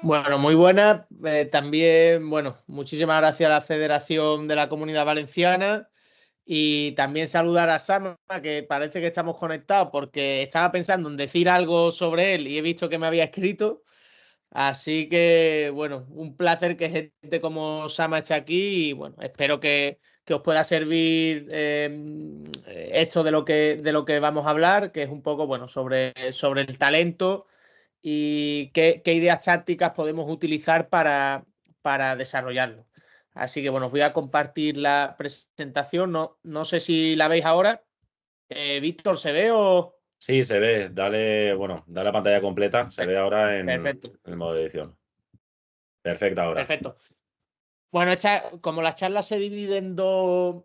Bueno, muy buena. También, bueno, muchísimas gracias a la Federación de la Comunidad Valenciana y también saludar a Sama, que parece que estamos conectados porque estaba pensando en decir algo sobre él y he visto que me había escrito. Así que, bueno, un placer que gente como Sama esté aquí y, bueno, espero que os pueda servir esto de lo que vamos a hablar, que es un poco, bueno, sobre el talento y qué ideas tácticas podemos utilizar para desarrollarlo. Así que bueno, os voy a compartir la presentación. No sé si la veis ahora. Víctor, ¿se ve o...? Sí, se ve. Dale, bueno, dale a pantalla completa. Se ve ahora en Perfecto, el modo edición. Perfecto ahora. perfecto. Bueno, como las charlas se dividen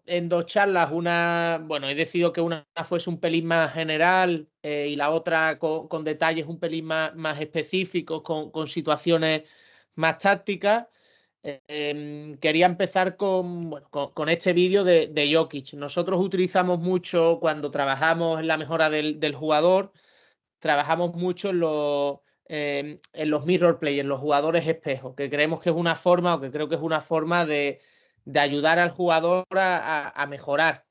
en dos charlas, bueno, he decidido que una fuese un pelín más general y la otra con detalles un pelín más específicos, con situaciones más tácticas. Quería empezar bueno, con este vídeo de Jokic. Nosotros utilizamos mucho cuando trabajamos en la mejora del jugador, trabajamos mucho en los mirror play, en los jugadores espejos, que creemos que es una forma, o que creo que es una forma de ayudar al jugador a mejorar.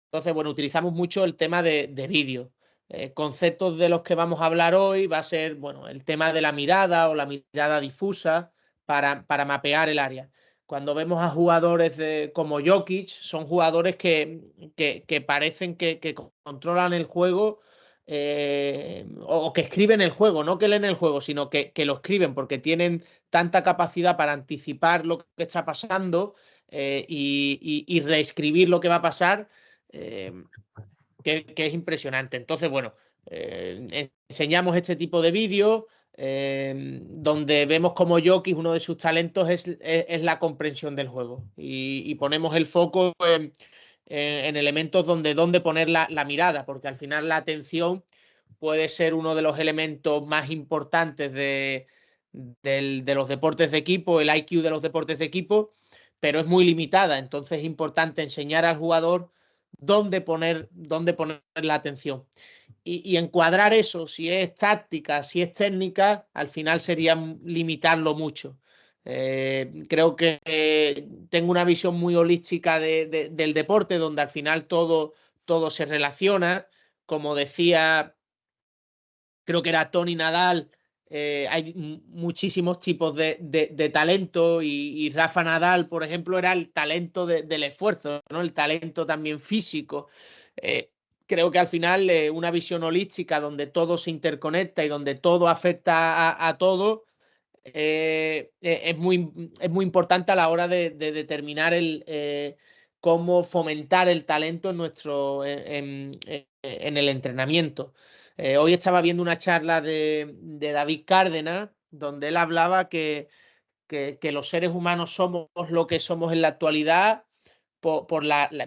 Entonces, bueno, utilizamos mucho el tema de vídeo. Conceptos de los que vamos a hablar hoy va a ser, bueno, el tema de la mirada o la mirada difusa para mapear el área. Cuando vemos a jugadores como Jokic, son jugadores que parecen que controlan el juego o que escriben el juego, no que leen el juego, sino que lo escriben porque tienen tanta capacidad para anticipar lo que está pasando y reescribir lo que va a pasar eh, que es impresionante. Entonces, bueno, enseñamos este tipo de vídeos donde vemos como Jokic, uno de sus talentos es la comprensión del juego y ponemos el foco en elementos donde poner la mirada, porque al final la atención puede ser uno de los elementos más importantes de los deportes de equipo, el IQ de los deportes de equipo, pero es muy limitada. Entonces es importante enseñar al jugador dónde poner la atención. Y encuadrar eso, si es táctica, si es técnica, al final sería limitarlo mucho. Creo que tengo una visión muy holística del deporte, donde al final todo se relaciona. Como decía, creo que era Tony Nadal, hay muchísimos tipos de talento y Rafa Nadal, por ejemplo, era el talento del esfuerzo, ¿no? El talento también físico. Creo que al final una visión holística donde todo se interconecta y donde todo afecta a todo es muy importante a la hora de determinar cómo fomentar el talento en el entrenamiento. Hoy estaba viendo una charla de David Cárdenas, donde él hablaba que los seres humanos somos lo que somos en la actualidad por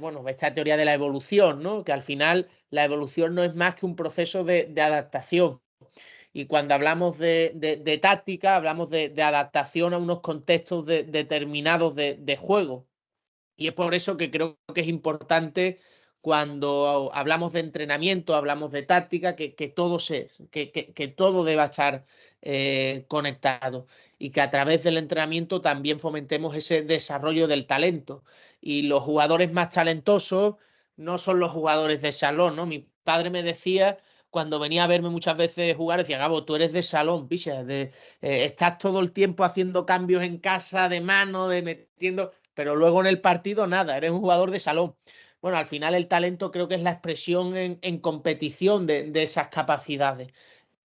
bueno, esta teoría de la evolución, ¿no? Que al final la evolución no es más que un proceso de adaptación. Y cuando hablamos de táctica, hablamos de adaptación a unos contextos determinados de juego. Y es por eso que creo que es importante cuando hablamos de entrenamiento, hablamos de táctica, que todo deba estar conectado y que a través del entrenamiento también fomentemos ese desarrollo del talento. Y los jugadores más talentosos no son los jugadores de salón, ¿no? Mi padre me decía, cuando venía a verme muchas veces jugar, decía, Gabo, tú eres de salón, picha, estás todo el tiempo haciendo cambios en casa, de mano, de metiendo, pero luego en el partido nada, eres un jugador de salón. Bueno, al final el talento creo que es la expresión en competición de esas capacidades.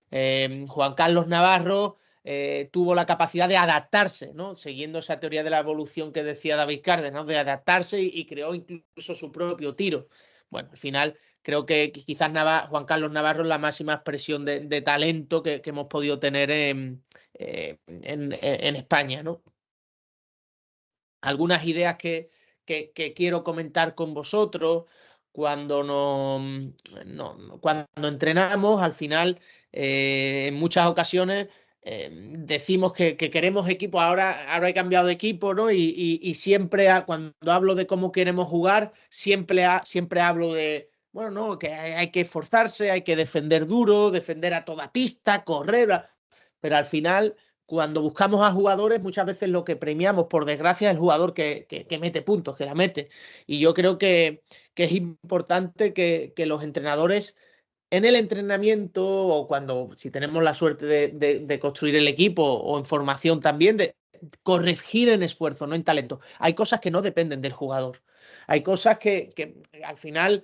Juan Carlos Navarro tuvo la capacidad de adaptarse, ¿no? Siguiendo esa teoría de la evolución que decía David Cárdenas, ¿no? De adaptarse y creó incluso su propio tiro. Bueno, al final creo que quizás Juan Carlos Navarro es la máxima expresión de talento que hemos podido tener en España, ¿no? Algunas ideas que quiero comentar con vosotros cuando, cuando entrenamos, al final, en muchas ocasiones decimos que queremos equipo, ahora he cambiado de equipo, ¿no? Y siempre cuando hablo de cómo queremos jugar, siempre hablo de, bueno, no, que hay que esforzarse, hay que defender duro, defender a toda pista, correr, pero al final cuando buscamos a jugadores, muchas veces lo que premiamos, por desgracia, es el jugador que mete puntos, que la mete. Y yo creo que es importante que los entrenadores en el entrenamiento o si tenemos la suerte de construir el equipo o en formación también, de corregir en esfuerzo, no en talento. Hay cosas que no dependen del jugador. Hay cosas que al final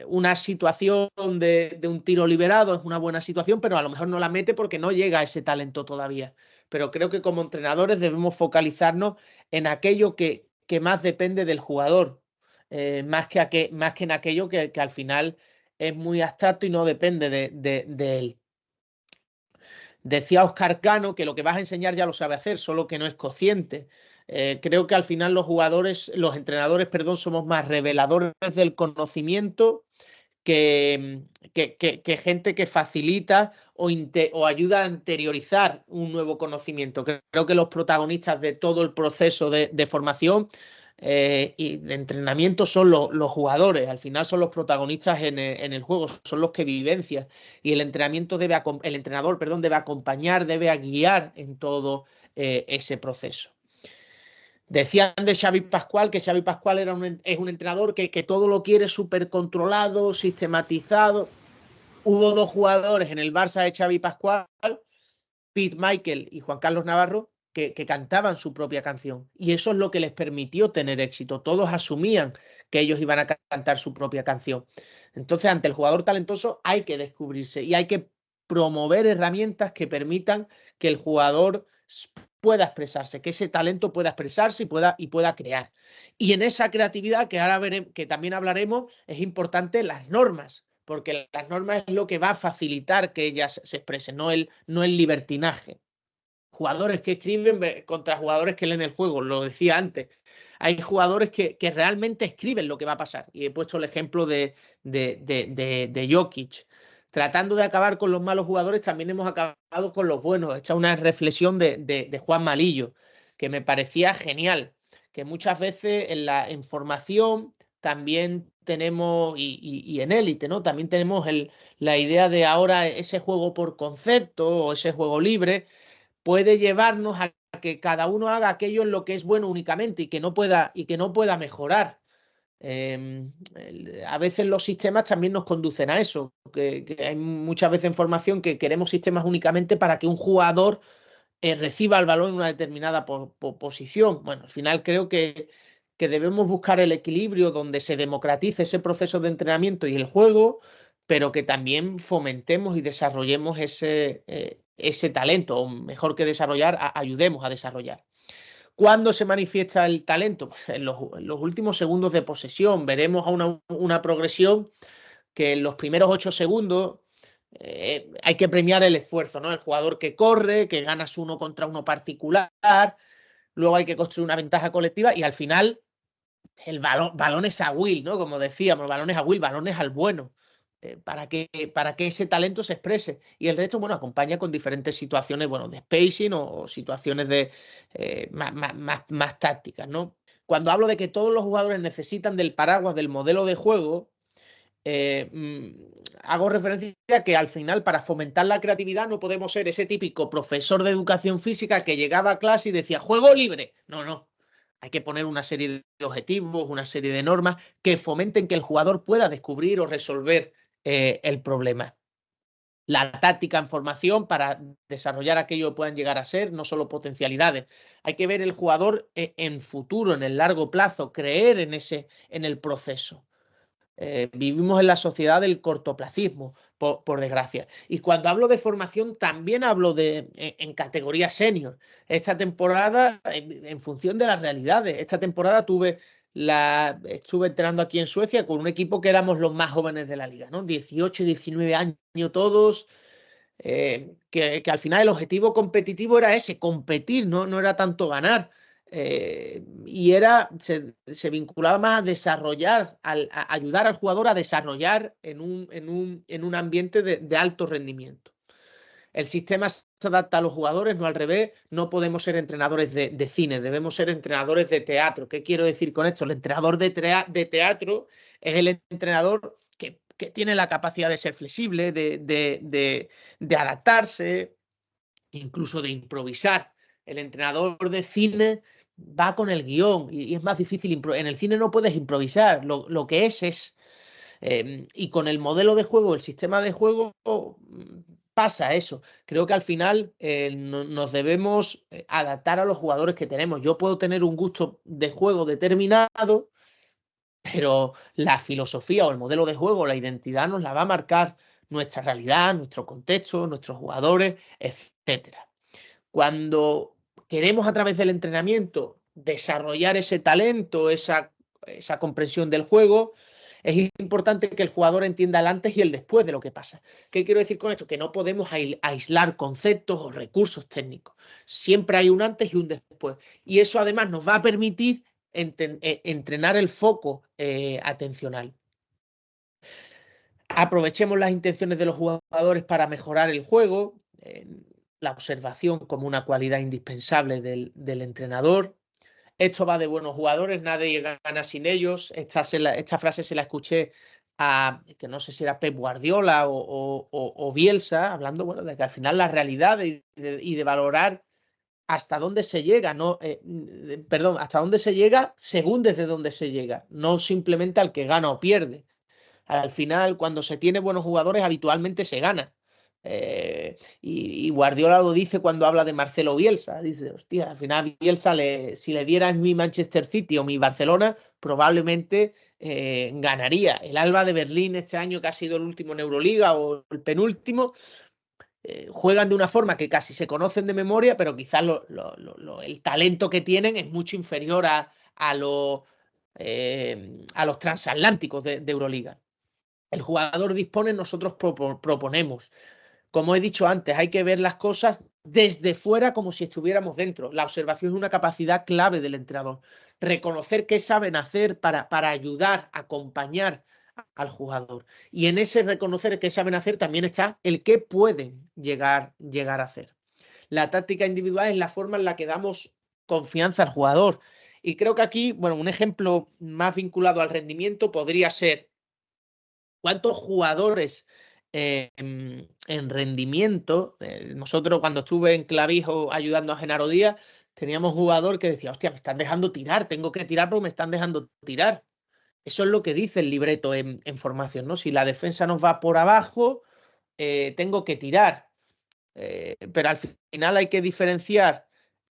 una situación de un tiro liberado es una buena situación, pero a lo mejor no la mete porque no llega a ese talento todavía. Pero creo que como entrenadores debemos focalizarnos en aquello que más depende del jugador, más que en aquello que al final es muy abstracto y no depende de él. Decía Oscar Cano que lo que vas a enseñar ya lo sabe hacer, solo que no es consciente. Creo que al final los entrenadores, perdón, somos más reveladores del conocimiento que gente que facilita o ayuda a interiorizar un nuevo conocimiento. Creo que los protagonistas de todo el proceso de formación y de entrenamiento son los jugadores. Al final son los protagonistas en el juego, son los que vivencian. Y el entrenador, perdón, debe acompañar, debe guiar en todo ese proceso. Decían de Xavi Pascual que Xavi Pascual es un entrenador que todo lo quiere súper controlado, sistematizado. Hubo dos jugadores en el Barça de Xavi Pascual, Pete Michael y Juan Carlos Navarro, que cantaban su propia canción. Y eso es lo que les permitió tener éxito. Todos asumían que ellos iban a cantar su propia canción. Entonces, ante el jugador talentoso hay que descubrirse y hay que promover herramientas que permitan que el jugador pueda expresarse, que ese talento pueda expresarse y pueda crear. Y en esa creatividad, que ahora veremos, que también hablaremos, es importante las normas, porque las normas es lo que va a facilitar que ellas se expresen, no el libertinaje. Jugadores que escriben contra jugadores que leen el juego, lo decía antes. Hay jugadores que realmente escriben lo que va a pasar. Y he puesto el ejemplo de Jokic. Tratando de acabar con los malos jugadores, también hemos acabado con los buenos. He hecho una reflexión de Juan Malillo, que me parecía genial. Que muchas veces en formación también tenemos, y en élite, ¿no? También tenemos la idea de ahora ese juego por concepto o ese juego libre puede llevarnos a que cada uno haga aquello en lo que es bueno únicamente y que no pueda mejorar. A veces los sistemas también nos conducen a eso, que hay muchas veces en formación que queremos sistemas únicamente para que un jugador reciba el balón en una determinada posición. Bueno, al final creo que debemos buscar el equilibrio donde se democratice ese proceso de entrenamiento y el juego, pero que también fomentemos y desarrollemos ese talento, o mejor que desarrollar, ayudemos a desarrollar. ¿Cuándo se manifiesta el talento? Pues en los últimos segundos de posesión. Veremos a una progresión que en los primeros 8 segundos hay que premiar el esfuerzo, ¿no? El jugador que corre, que ganas 1 contra 1 particular, luego hay que construir una ventaja colectiva y al final el balones a Will, ¿no? Como decíamos, balones a Will, balones al bueno. Para que ese talento se exprese. Y el resto, bueno, acompaña con diferentes situaciones, bueno, de spacing o situaciones de más tácticas, ¿no? Cuando hablo de que todos los jugadores necesitan del paraguas del modelo de juego, hago referencia a que al final, para fomentar la creatividad, no podemos ser ese típico profesor de educación física que llegaba a clase y decía, juego libre. No, no. Hay que poner una serie de objetivos, una serie de normas que fomenten que el jugador pueda descubrir o resolver el problema. La táctica en formación para desarrollar aquello que puedan llegar a ser, no solo potencialidades. Hay que ver el jugador en futuro, en el largo plazo, creer en el proceso. Vivimos en la sociedad del cortoplacismo, por desgracia. Y cuando hablo de formación, también hablo en categoría senior. Esta temporada, en función de las realidades, esta temporada estuve entrenando aquí en Suecia con un equipo que éramos los más jóvenes de la liga, ¿no? 18, 19 años todos, que al final el objetivo competitivo era ese, competir, no era tanto ganar. Y se vinculaba más a desarrollar, a ayudar al jugador a desarrollar en un ambiente de alto rendimiento. El sistema se adapta a los jugadores, no al revés. No podemos ser entrenadores de cine, debemos ser entrenadores de teatro. ¿Qué quiero decir con esto? El entrenador de teatro es el entrenador que tiene la capacidad de ser flexible, de adaptarse, incluso de improvisar. El entrenador de cine va con el guión y es más difícil. En el cine no puedes improvisar, lo que es. Y con el modelo de juego, el sistema de juego, pasa eso. Creo que al final nos debemos adaptar a los jugadores que tenemos. Yo puedo tener un gusto de juego determinado, pero la filosofía o el modelo de juego, la identidad nos la va a marcar nuestra realidad, nuestro contexto, nuestros jugadores, etcétera. Cuando queremos a través del entrenamiento desarrollar ese talento, esa comprensión del juego, es importante que el jugador entienda el antes y el después de lo que pasa. ¿Qué quiero decir con esto? Que no podemos aislar conceptos o recursos técnicos. Siempre hay un antes y un después. Y eso además nos va a permitir entrenar el foco atencional. Aprovechemos las intenciones de los jugadores para mejorar el juego. La observación como una cualidad indispensable del entrenador. Esto va de buenos jugadores, nadie gana sin ellos. Esta frase se la escuché que no sé si era Pep Guardiola o Bielsa, hablando, bueno, de que al final la realidad y de valorar hasta dónde se llega, hasta dónde se llega según desde dónde se llega, no simplemente al que gana o pierde. Al final, cuando se tiene buenos jugadores, habitualmente se gana. Y Guardiola lo dice cuando habla de Marcelo Bielsa. Dice, hostia, al final Bielsa, si le dieran mi Manchester City o mi Barcelona, probablemente ganaría. El Alba de Berlín este año, que ha sido el último en Euroliga o el penúltimo, juegan de una forma que casi se conocen de memoria, pero quizás el talento que tienen es mucho inferior a los transatlánticos de Euroliga. El jugador dispone, nosotros proponemos. Como he dicho antes, hay que ver las cosas desde fuera como si estuviéramos dentro. La observación es una capacidad clave del entrenador. Reconocer qué saben hacer para ayudar, acompañar al jugador. Y en ese reconocer qué saben hacer también está el qué pueden llegar a hacer. La táctica individual es la forma en la que damos confianza al jugador. Y creo que aquí, bueno, un ejemplo más vinculado al rendimiento podría ser cuántos jugadores en rendimiento. Nosotros cuando estuve en Clavijo ayudando a Genaro Díaz, teníamos un jugador que decía, hostia, me están dejando tirar, tengo que tirar porque me están dejando tirar. Eso es lo que dice el libreto en formación, ¿no? Si la defensa nos va por abajo, tengo que tirar. Pero al final hay que diferenciar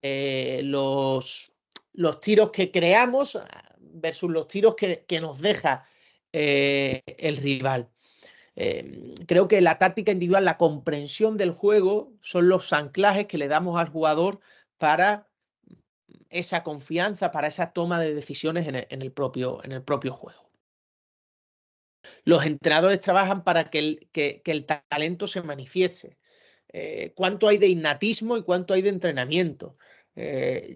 los tiros que creamos versus los tiros que nos deja el rival. Creo que la táctica individual, la comprensión del juego, son los anclajes que le damos al jugador para esa confianza, para esa toma de decisiones en el propio juego. Los entrenadores trabajan para que el talento se manifieste. ¿Cuánto hay de innatismo y cuánto hay de entrenamiento?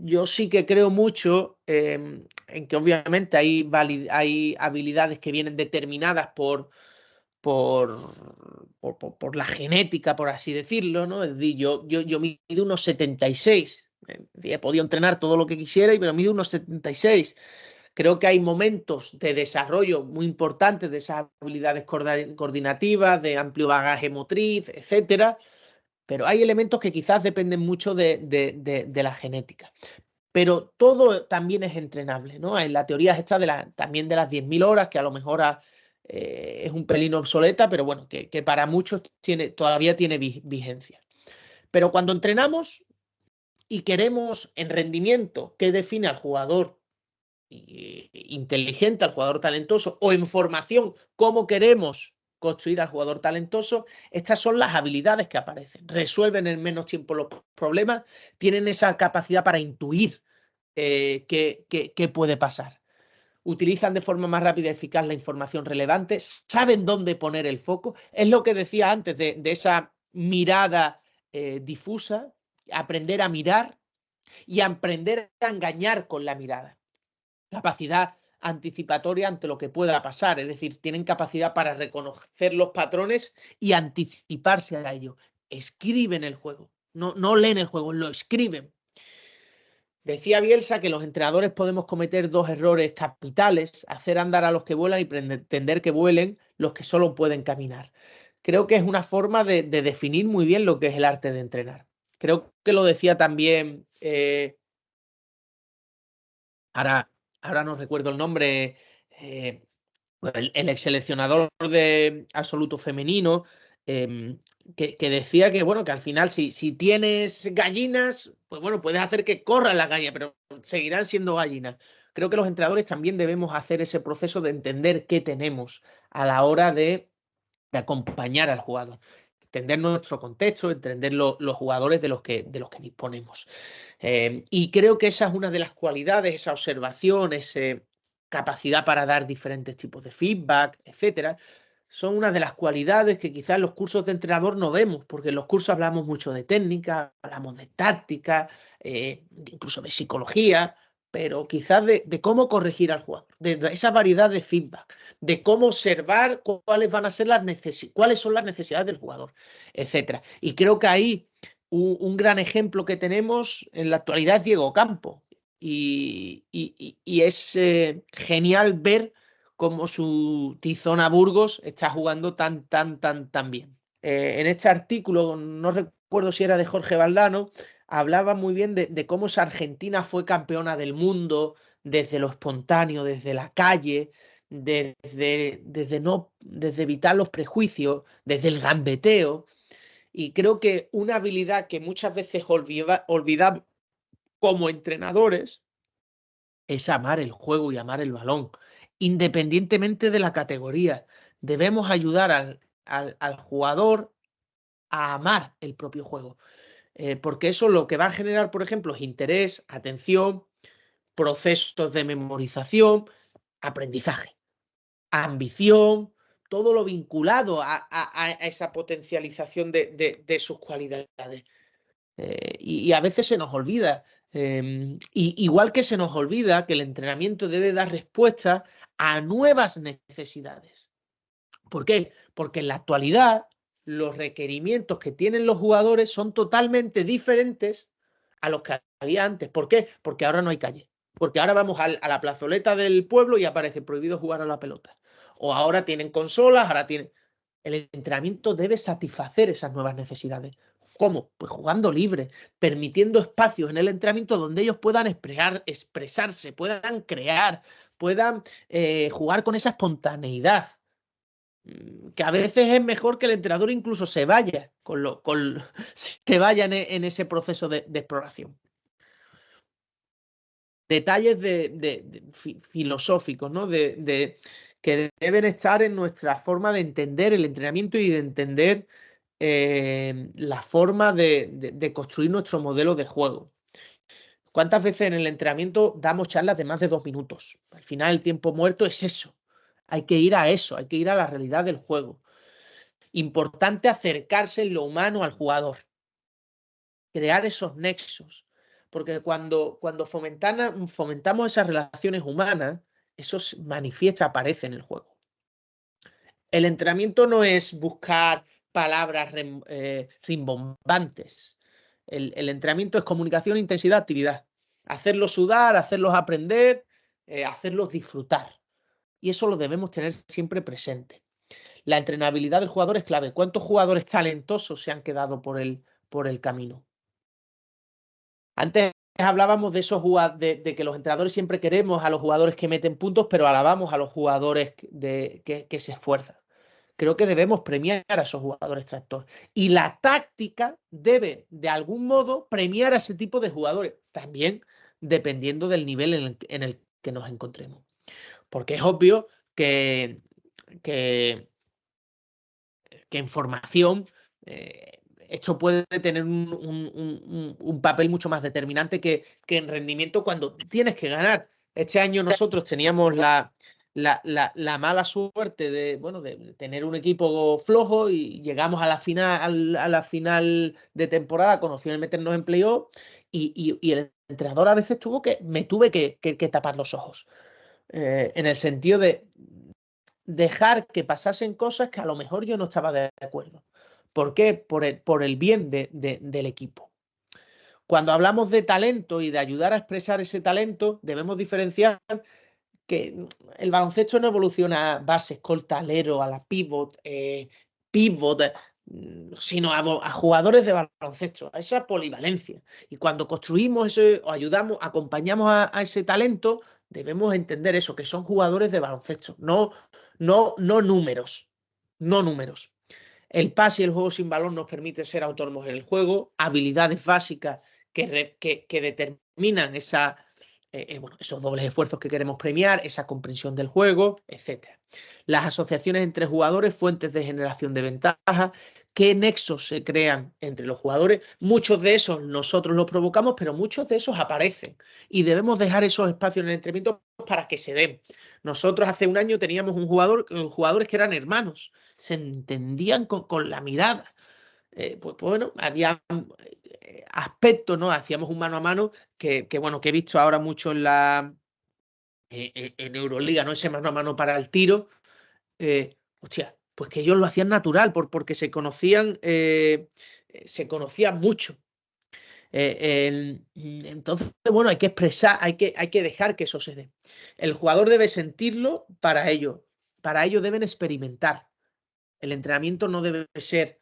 Yo sí que creo mucho en que obviamente hay habilidades que vienen determinadas por la genética, por así decirlo, ¿no? Es decir, yo mido unos 76. He podido entrenar todo lo que quisiera, pero mido unos 76. Creo que hay momentos de desarrollo muy importantes de esas habilidades coordinativas, de amplio bagaje motriz, etcétera, pero hay elementos que quizás dependen mucho de la genética. Pero todo también es entrenable, ¿no? En la teoría está también de las 10.000 horas, que a lo mejor es un pelín obsoleta, pero bueno, que para muchos todavía tiene vigencia. Pero cuando entrenamos y queremos en rendimiento qué define al jugador inteligente, al jugador talentoso, o en formación cómo queremos construir al jugador talentoso, estas son las habilidades que aparecen. Resuelven en menos tiempo los problemas, tienen esa capacidad para intuir qué puede pasar. Utilizan de forma más rápida y eficaz la información relevante, saben dónde poner el foco. Es lo que decía antes de esa mirada difusa, aprender a mirar y aprender a engañar con la mirada. Capacidad anticipatoria ante lo que pueda pasar, es decir, tienen capacidad para reconocer los patrones y anticiparse a ello. Escriben el juego, no leen el juego, lo escriben. Decía Bielsa que los entrenadores podemos cometer dos errores capitales: hacer andar a los que vuelan y pretender que vuelen los que solo pueden caminar. Creo que es una forma de definir muy bien lo que es el arte de entrenar. creo que lo decía también, ahora no recuerdo el nombre, el ex seleccionador de absoluto femenino, que decía que, bueno, que al final si tienes gallinas, pues bueno, puedes hacer que corran las gallinas, pero seguirán siendo gallinas. Creo que los entrenadores también debemos hacer ese proceso de entender qué tenemos a la hora de acompañar al jugador. Entender nuestro contexto, entender los jugadores de los que disponemos. Y creo que esa es una de las cualidades, esa observación, esa capacidad para dar diferentes tipos de feedback, etcétera, son una de las cualidades que quizás en los cursos de entrenador no vemos, porque en los cursos hablamos mucho de técnica, hablamos de táctica, incluso de psicología, pero quizás de cómo corregir al jugador, de esa variedad de feedback, de cómo observar cuáles van a ser cuáles son las necesidades del jugador, etcétera. Y creo que ahí un gran ejemplo que tenemos en la actualidad es Diego Campo. Y es genial ver cómo su Tizona Burgos está jugando tan bien. En este artículo, no recuerdo si era de Jorge Valdano, hablaba muy bien de cómo esa Argentina fue campeona del mundo desde lo espontáneo, desde la calle, desde evitar los prejuicios, desde el gambeteo. Y creo que una habilidad que muchas veces olvidamos como entrenadores es amar el juego y amar el balón, independientemente de la categoría. Debemos ayudar al jugador a amar el propio juego, porque eso lo que va a generar, por ejemplo, es interés, atención, procesos de memorización, aprendizaje, ambición, todo lo vinculado a esa potencialización de sus cualidades. Y a veces se nos olvida. Igual que se nos olvida que el entrenamiento debe dar respuesta a nuevas necesidades. ¿Por qué? Porque en la actualidad los requerimientos que tienen los jugadores son totalmente diferentes a los que había antes. ¿Por qué? Porque ahora no hay calle. Porque ahora vamos a la plazoleta del pueblo y aparece prohibido jugar a la pelota. O ahora tienen consolas, ahora tienen... El entrenamiento debe satisfacer esas nuevas necesidades. ¿Cómo? Pues jugando libre, permitiendo espacios en el entrenamiento donde ellos puedan expresarse, puedan crear, puedan jugar con esa espontaneidad. Que a veces es mejor que el entrenador incluso se vaya, se vaya en ese proceso de exploración. Detalles filosóficos, ¿no? Que deben estar en nuestra forma de entender el entrenamiento y de entender la forma de construir nuestro modelo de juego. ¿Cuántas veces en el entrenamiento damos charlas de más de 2 minutos? Al final el tiempo muerto es eso. Hay que ir a eso, hay que ir a la realidad del juego. Importante acercarse en lo humano al jugador. Crear esos nexos. Porque cuando fomentamos esas relaciones humanas, eso se manifiesta, aparece en el juego. El entrenamiento no es buscar palabras rimbombantes. El entrenamiento es comunicación, intensidad, actividad. Hacerlos sudar, hacerlos aprender, hacerlos disfrutar. Y eso lo debemos tener siempre presente. La entrenabilidad del jugador es clave. ¿Cuántos jugadores talentosos se han quedado por el camino? Antes hablábamos de esos de que los entrenadores siempre queremos a los jugadores que meten puntos, pero alabamos a los jugadores que se esfuerzan. Creo que debemos premiar a esos jugadores tractor. Y la táctica debe, de algún modo, premiar a ese tipo de jugadores. También dependiendo del nivel en el que nos encontremos. Porque es obvio que en formación esto puede tener un papel mucho más determinante que en rendimiento cuando tienes que ganar. Este año nosotros teníamos la mala suerte de tener un equipo flojo y llegamos a la final de temporada con opción de meternos en playoff y el entrenador a veces me tuve que tapar los ojos. En el sentido de dejar que pasasen cosas que a lo mejor yo no estaba de acuerdo. ¿Por qué? Por el bien del equipo. Cuando hablamos de talento y de ayudar a expresar ese talento, debemos diferenciar que el baloncesto no evoluciona a base, escolta, alero, a la pivot, sino a jugadores de baloncesto, a esa polivalencia. Y cuando construimos eso, o ayudamos, acompañamos a ese talento, debemos entender eso, que son jugadores de baloncesto, no números, no números. El pase y el juego sin balón nos permite ser autónomos en el juego, habilidades básicas que determinan esos dobles esfuerzos que queremos premiar, esa comprensión del juego, etc. Las asociaciones entre jugadores, fuentes de generación de ventaja, qué nexos se crean entre los jugadores. Muchos de esos nosotros los provocamos, pero muchos de esos aparecen y debemos dejar esos espacios en el entrenamiento para que se den. Nosotros hace un año teníamos jugadores que eran hermanos, se entendían con la mirada. Pues bueno, había aspectos, ¿no? Hacíamos un mano a mano que he visto ahora mucho en Euroliga, ¿no? Ese mano a mano para el tiro. Hostia, pues que ellos lo hacían natural, porque se conocían mucho. Entonces, bueno, hay que expresar, hay que dejar que eso se dé. El jugador debe sentirlo para ello. Para ello deben experimentar. El entrenamiento no debe ser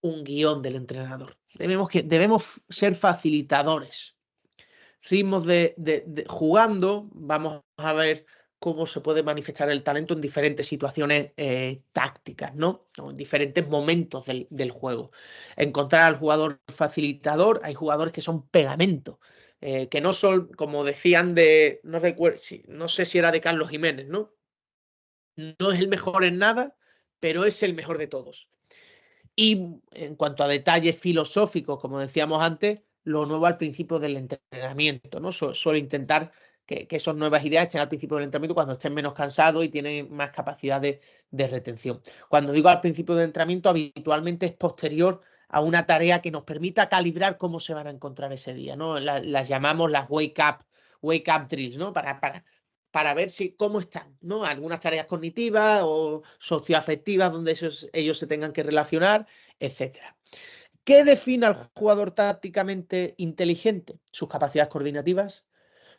un guión del entrenador. Debemos ser facilitadores. Ritmos jugando, vamos a ver cómo se puede manifestar el talento en diferentes situaciones tácticas, ¿no? O en diferentes momentos del juego. Encontrar al jugador facilitador, hay jugadores que son pegamento, que no son, como decían no recuerdo, no sé si era de Carlos Jiménez, ¿no? No es el mejor en nada, pero es el mejor de todos. Y en cuanto a detalles filosóficos, como decíamos antes, lo nuevo al principio del entrenamiento, ¿no? Suelo intentar que esas nuevas ideas estén al principio del entrenamiento cuando estén menos cansados y tienen más capacidad de retención. Cuando digo al principio del entrenamiento, habitualmente es posterior a una tarea que nos permita calibrar cómo se van a encontrar ese día, ¿no? Las llamamos las wake up drills, ¿no? Para ver cómo están, ¿no? Algunas tareas cognitivas o socioafectivas donde ellos se tengan que relacionar, etc. ¿Qué define al jugador tácticamente inteligente? Sus capacidades coordinativas,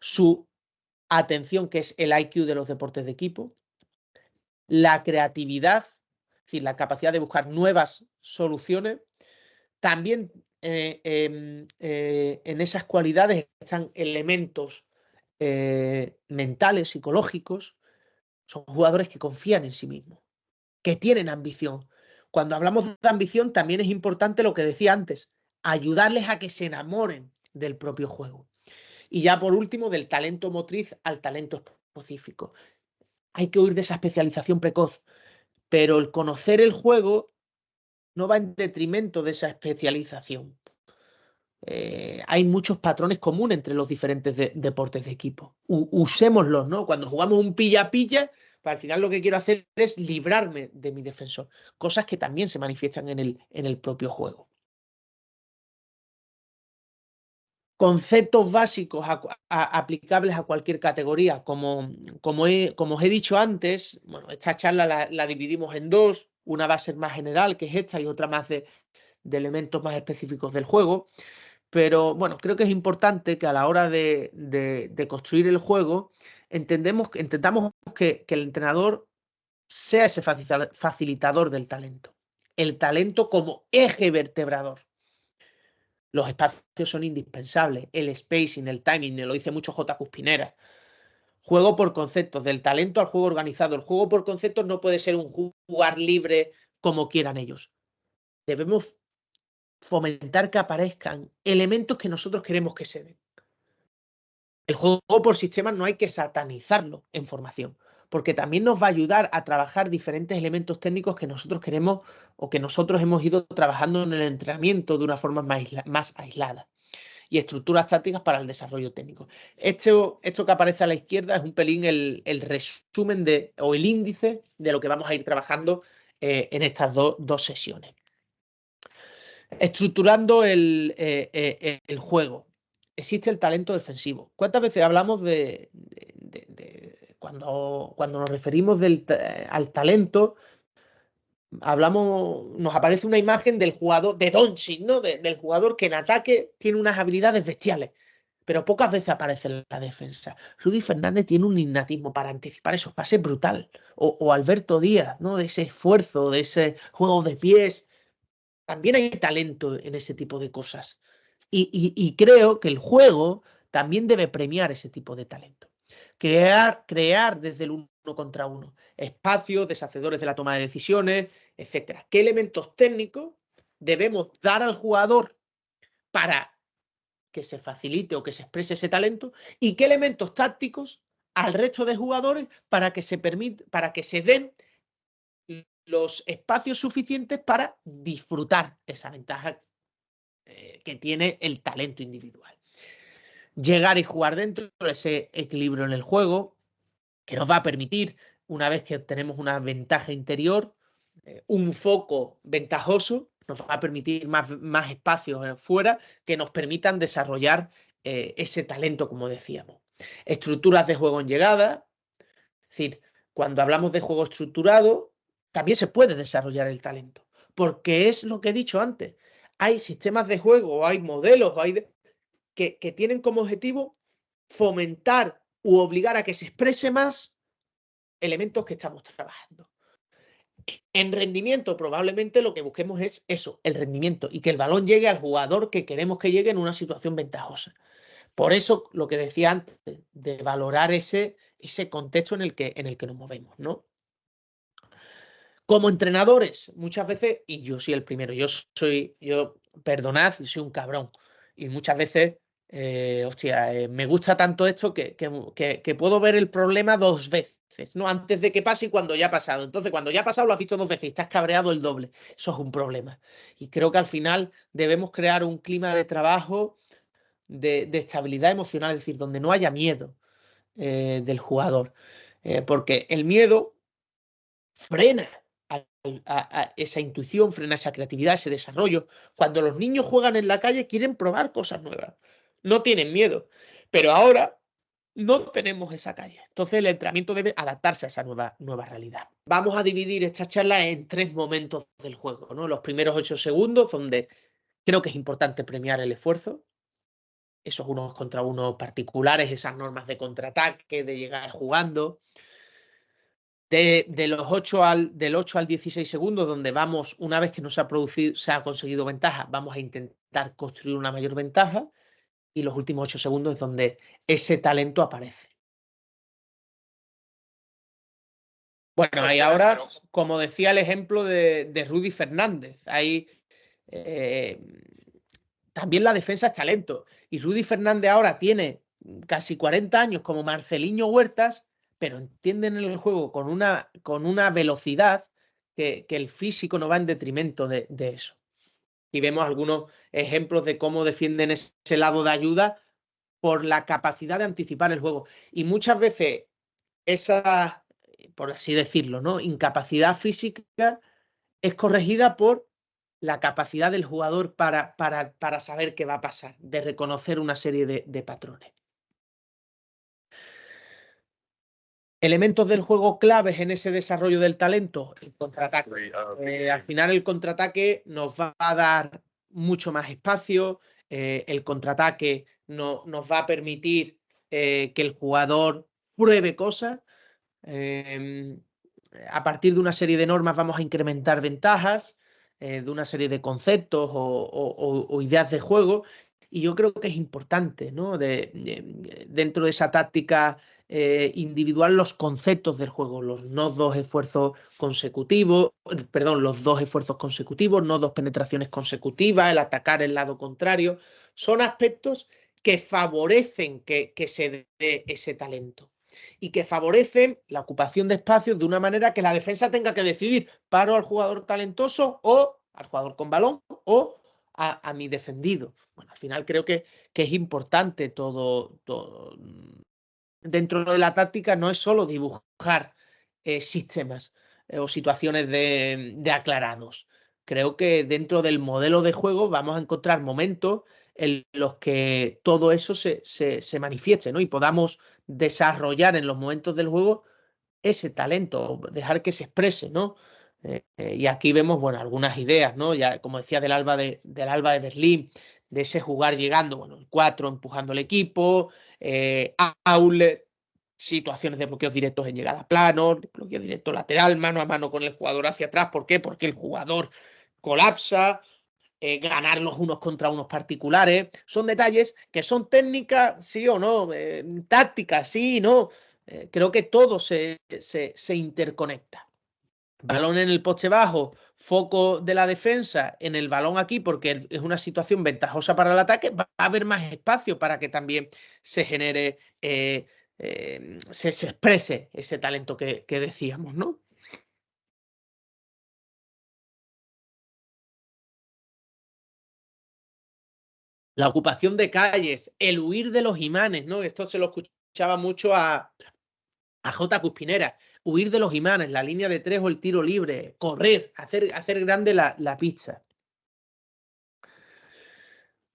su atención, que es el IQ de los deportes de equipo, la creatividad, es decir, la capacidad de buscar nuevas soluciones. También en esas cualidades están elementos mentales, psicológicos. Son jugadores que confían en sí mismos, que tienen ambición. Cuando hablamos de ambición, también es importante lo que decía antes, ayudarles a que se enamoren del propio juego. Y ya por último, del talento motriz al talento específico. Hay que huir de esa especialización precoz, pero el conocer el juego no va en detrimento de esa especialización. Hay muchos patrones comunes entre los diferentes deportes de equipo. Usémoslos, ¿no? Cuando jugamos un pilla-pilla, pues al final lo que quiero hacer es librarme de mi defensor. Cosas que también se manifiestan en el propio juego. Conceptos básicos aplicables a cualquier categoría. Como os he dicho antes, bueno, esta charla la dividimos en dos. Una va a ser más general, que es esta, y otra más de elementos más específicos del juego. Pero bueno, creo que es importante que a la hora de construir el juego intentamos que el entrenador sea ese facilitador del talento. El talento como eje vertebrador. Los espacios son indispensables. El spacing, el timing, lo dice mucho J. Cuspinera. Juego por conceptos, del talento al juego organizado. El juego por conceptos no puede ser un jugar libre como quieran ellos. Debemos fomentar que aparezcan elementos que nosotros queremos que se den. El juego por sistemas no hay que satanizarlo en formación, porque también nos va a ayudar a trabajar diferentes elementos técnicos que nosotros queremos o que nosotros hemos ido trabajando en el entrenamiento de una forma más aislada. Y estructuras tácticas para el desarrollo técnico. Esto que aparece a la izquierda es un pelín el resumen o el índice de lo que vamos a ir trabajando en estas dos sesiones. Estructurando el juego. Existe el talento defensivo. ¿Cuántas veces hablamos cuando nos referimos al talento? Nos aparece una imagen del jugador, de Doncic, ¿no? Del jugador que en ataque tiene unas habilidades bestiales, pero pocas veces aparece en la defensa. Rudy Fernández tiene un innatismo para anticipar esos pases brutal. O Alberto Díaz, ¿no? De ese esfuerzo, de ese juego de pies. también hay talento en ese tipo de cosas. Y creo que el juego también debe premiar ese tipo de talento. Crear desde el 1 contra 1 espacios, deshacedores de la toma de decisiones, etcétera. ¿Qué elementos técnicos debemos dar al jugador para que se facilite o que se exprese ese talento? ¿Y qué elementos tácticos al resto de jugadores para que se den los espacios suficientes para disfrutar esa ventaja que tiene el talento individual? Llegar y jugar dentro de ese equilibrio en el juego que nos va a permitir, una vez que obtenemos una ventaja interior, un foco ventajoso, nos va a permitir más espacios fuera que nos permitan desarrollar ese talento, como decíamos. Estructuras de juego en llegada, es decir, cuando hablamos de juego estructurado, también se puede desarrollar el talento, porque es lo que he dicho antes. Hay sistemas de juego, hay modelos, que tienen como objetivo fomentar u obligar a que se exprese más elementos que estamos trabajando. En rendimiento, probablemente lo que busquemos es eso, el rendimiento, y que el balón llegue al jugador que queremos que llegue en una situación ventajosa. Por eso, lo que decía antes, de valorar ese contexto en el que nos movemos, ¿no? Como entrenadores, muchas veces, y yo soy el primero, perdonad, soy un cabrón, y muchas veces, me gusta tanto esto que puedo ver el problema 2 veces, ¿no? Antes de que pase y cuando ya ha pasado. Entonces, cuando ya ha pasado, lo has visto 2 veces y estás cabreado el doble. Eso es un problema. Y creo que al final debemos crear un clima de trabajo de estabilidad emocional, es decir, donde no haya miedo del jugador. Porque el miedo frena a esa intuición, frena esa creatividad, ese desarrollo. Cuando los niños juegan en la calle quieren probar cosas nuevas, no tienen miedo, pero ahora no tenemos esa calle. Entonces el entrenamiento debe adaptarse a esa nueva realidad. Vamos a dividir esta charla en 3 momentos del juego, ¿no? Los primeros 8 segundos, donde creo que es importante premiar el esfuerzo, esos unos contra unos particulares, esas normas de contraataque, de llegar jugando. Del 8 al 16 segundos, donde vamos, una vez que se ha conseguido ventaja, vamos a intentar construir una mayor ventaja, y los últimos 8 segundos es donde ese talento aparece. Bueno, ahí ahora, como decía el ejemplo de Rudy Fernández, ahí también la defensa es talento. Y Rudy Fernández ahora tiene casi 40 años como Marceliño Huertas, pero entienden el juego con una velocidad que el físico no va en detrimento de eso. Y vemos algunos ejemplos de cómo defienden ese lado de ayuda por la capacidad de anticipar el juego. Y muchas veces esa, por así decirlo, ¿no?, incapacidad física es corregida por la capacidad del jugador para saber qué va a pasar, de reconocer una serie de patrones. Elementos del juego claves en ese desarrollo del talento, el contraataque. Al final el contraataque nos va a dar mucho más espacio, el contraataque nos va a permitir que el jugador pruebe cosas. A partir de una serie de normas vamos a incrementar ventajas, de una serie de conceptos o ideas de juego, y yo creo que es importante, ¿no?, dentro de esa táctica individual, los conceptos del juego, los dos esfuerzos consecutivos, no 2 penetraciones consecutivas, el atacar el lado contrario, son aspectos que favorecen que se dé ese talento y que favorecen la ocupación de espacios de una manera que la defensa tenga que decidir: paro al jugador talentoso o al jugador con balón o a mi defendido. Bueno, al final creo que es importante todo. Dentro de la táctica no es solo dibujar sistemas o situaciones de aclarados. Creo que dentro del modelo de juego vamos a encontrar momentos en los que todo eso se manifieste, ¿no?, y podamos desarrollar en los momentos del juego ese talento, dejar que se exprese, ¿no? Y aquí vemos, bueno, algunas ideas, ¿no? Ya, como decía, del Alba de Berlín, de ese jugar llegando, bueno, el 4 empujando al equipo, outlet, situaciones de bloqueos directos en llegada plano, bloqueo directo lateral, mano a mano con el jugador hacia atrás. ¿Por qué? Porque el jugador colapsa. ganar los unos contra unos particulares. Son detalles que son técnicas, sí o no, tácticas, sí y no. Creo que todo se interconecta. Balón en el poste bajo, foco de la defensa en el balón aquí, porque es una situación ventajosa para el ataque, va a haber más espacio para que también se genere, se exprese ese talento que decíamos, ¿no? La ocupación de calles, el huir de los imanes, ¿no? Esto se lo escuchaba mucho a J. Cuspinera. Huir de los imanes, la línea de 3 o el tiro libre, correr, hacer grande la pista.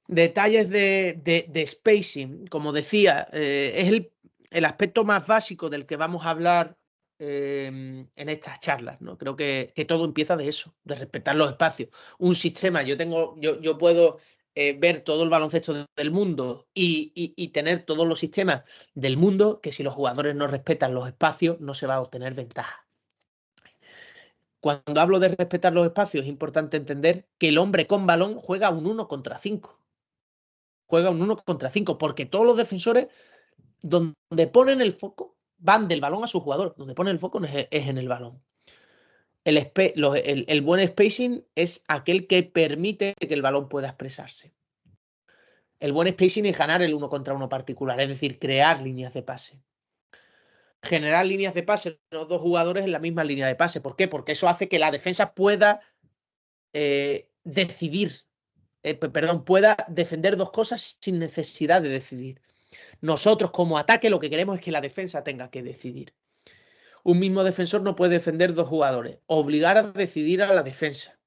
Detalles de spacing, como decía, es el aspecto más básico del que vamos a hablar en estas charlas, ¿no? Creo que todo empieza de eso, de respetar los espacios. Un sistema, yo puedo ver todo el baloncesto del mundo y tener todos los sistemas del mundo, que si los jugadores no respetan los espacios, no se va a obtener ventaja. Cuando hablo de respetar los espacios, es importante entender que el hombre con balón juega un 1 contra 5. Juega un 1 contra 5, porque todos los defensores, donde ponen el foco, van del balón a su jugador. Donde ponen el foco es en el balón. El buen spacing es aquel que permite que el balón pueda expresarse. El buen spacing es ganar el 1 contra 1 particular, es decir, crear líneas de pase. Generar líneas de pase, los dos jugadores en la misma línea de pase. ¿Por qué? Porque eso hace que la defensa pueda pueda defender dos cosas sin necesidad de decidir. Nosotros como ataque lo que queremos es que la defensa tenga que decidir. Un mismo defensor no puede defender dos jugadores. Obligar a decidir a la defensa.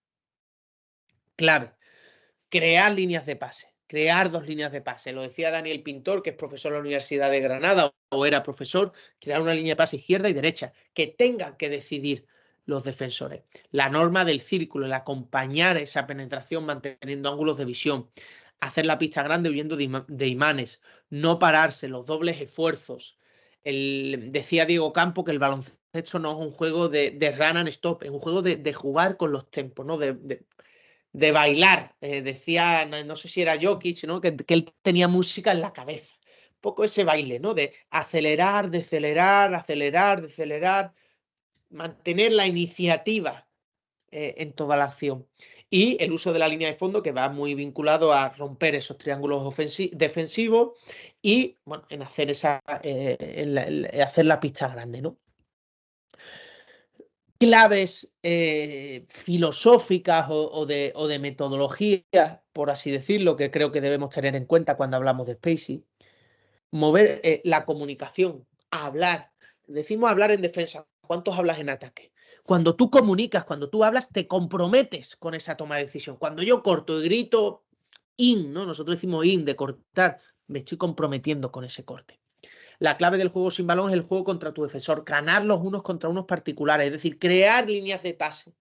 Clave. Crear líneas de pase. Crear dos líneas de pase. Lo decía Daniel Pintor, que es profesor en la Universidad de Granada o era profesor. Crear una línea de pase izquierda y derecha. Que tengan que decidir los defensores. La norma del círculo, el acompañar esa penetración manteniendo ángulos de visión. Hacer la pista grande huyendo de imanes. No pararse, los dobles esfuerzos. Decía Diego Campo que el baloncesto no es un juego de run and stop, es un juego de jugar con los tempos, ¿no? De bailar. Decía, no sé si era Jokic, ¿no? Que él tenía música en la cabeza. Un poco ese baile, ¿no? De acelerar, decelerar, acelerar, decelerar. Mantener la iniciativa en toda la acción. Y el uso de la línea de fondo, que va muy vinculado a romper esos triángulos defensivos y, bueno, en hacer hacer la pista grande, ¿no? Claves filosóficas o de metodología, por así decirlo, que creo que debemos tener en cuenta cuando hablamos de spacing. Mover la comunicación, hablar. Decimos hablar en defensa. ¿Cuántos hablas en ataque? Cuando tú comunicas, cuando tú hablas, te comprometes con esa toma de decisión. Cuando yo corto y grito ¿no? Nosotros decimos de cortar, me estoy comprometiendo con ese corte. La clave del juego sin balón es el juego contra tu defensor, ganar los unos contra unos particulares, es decir, crear líneas de pase.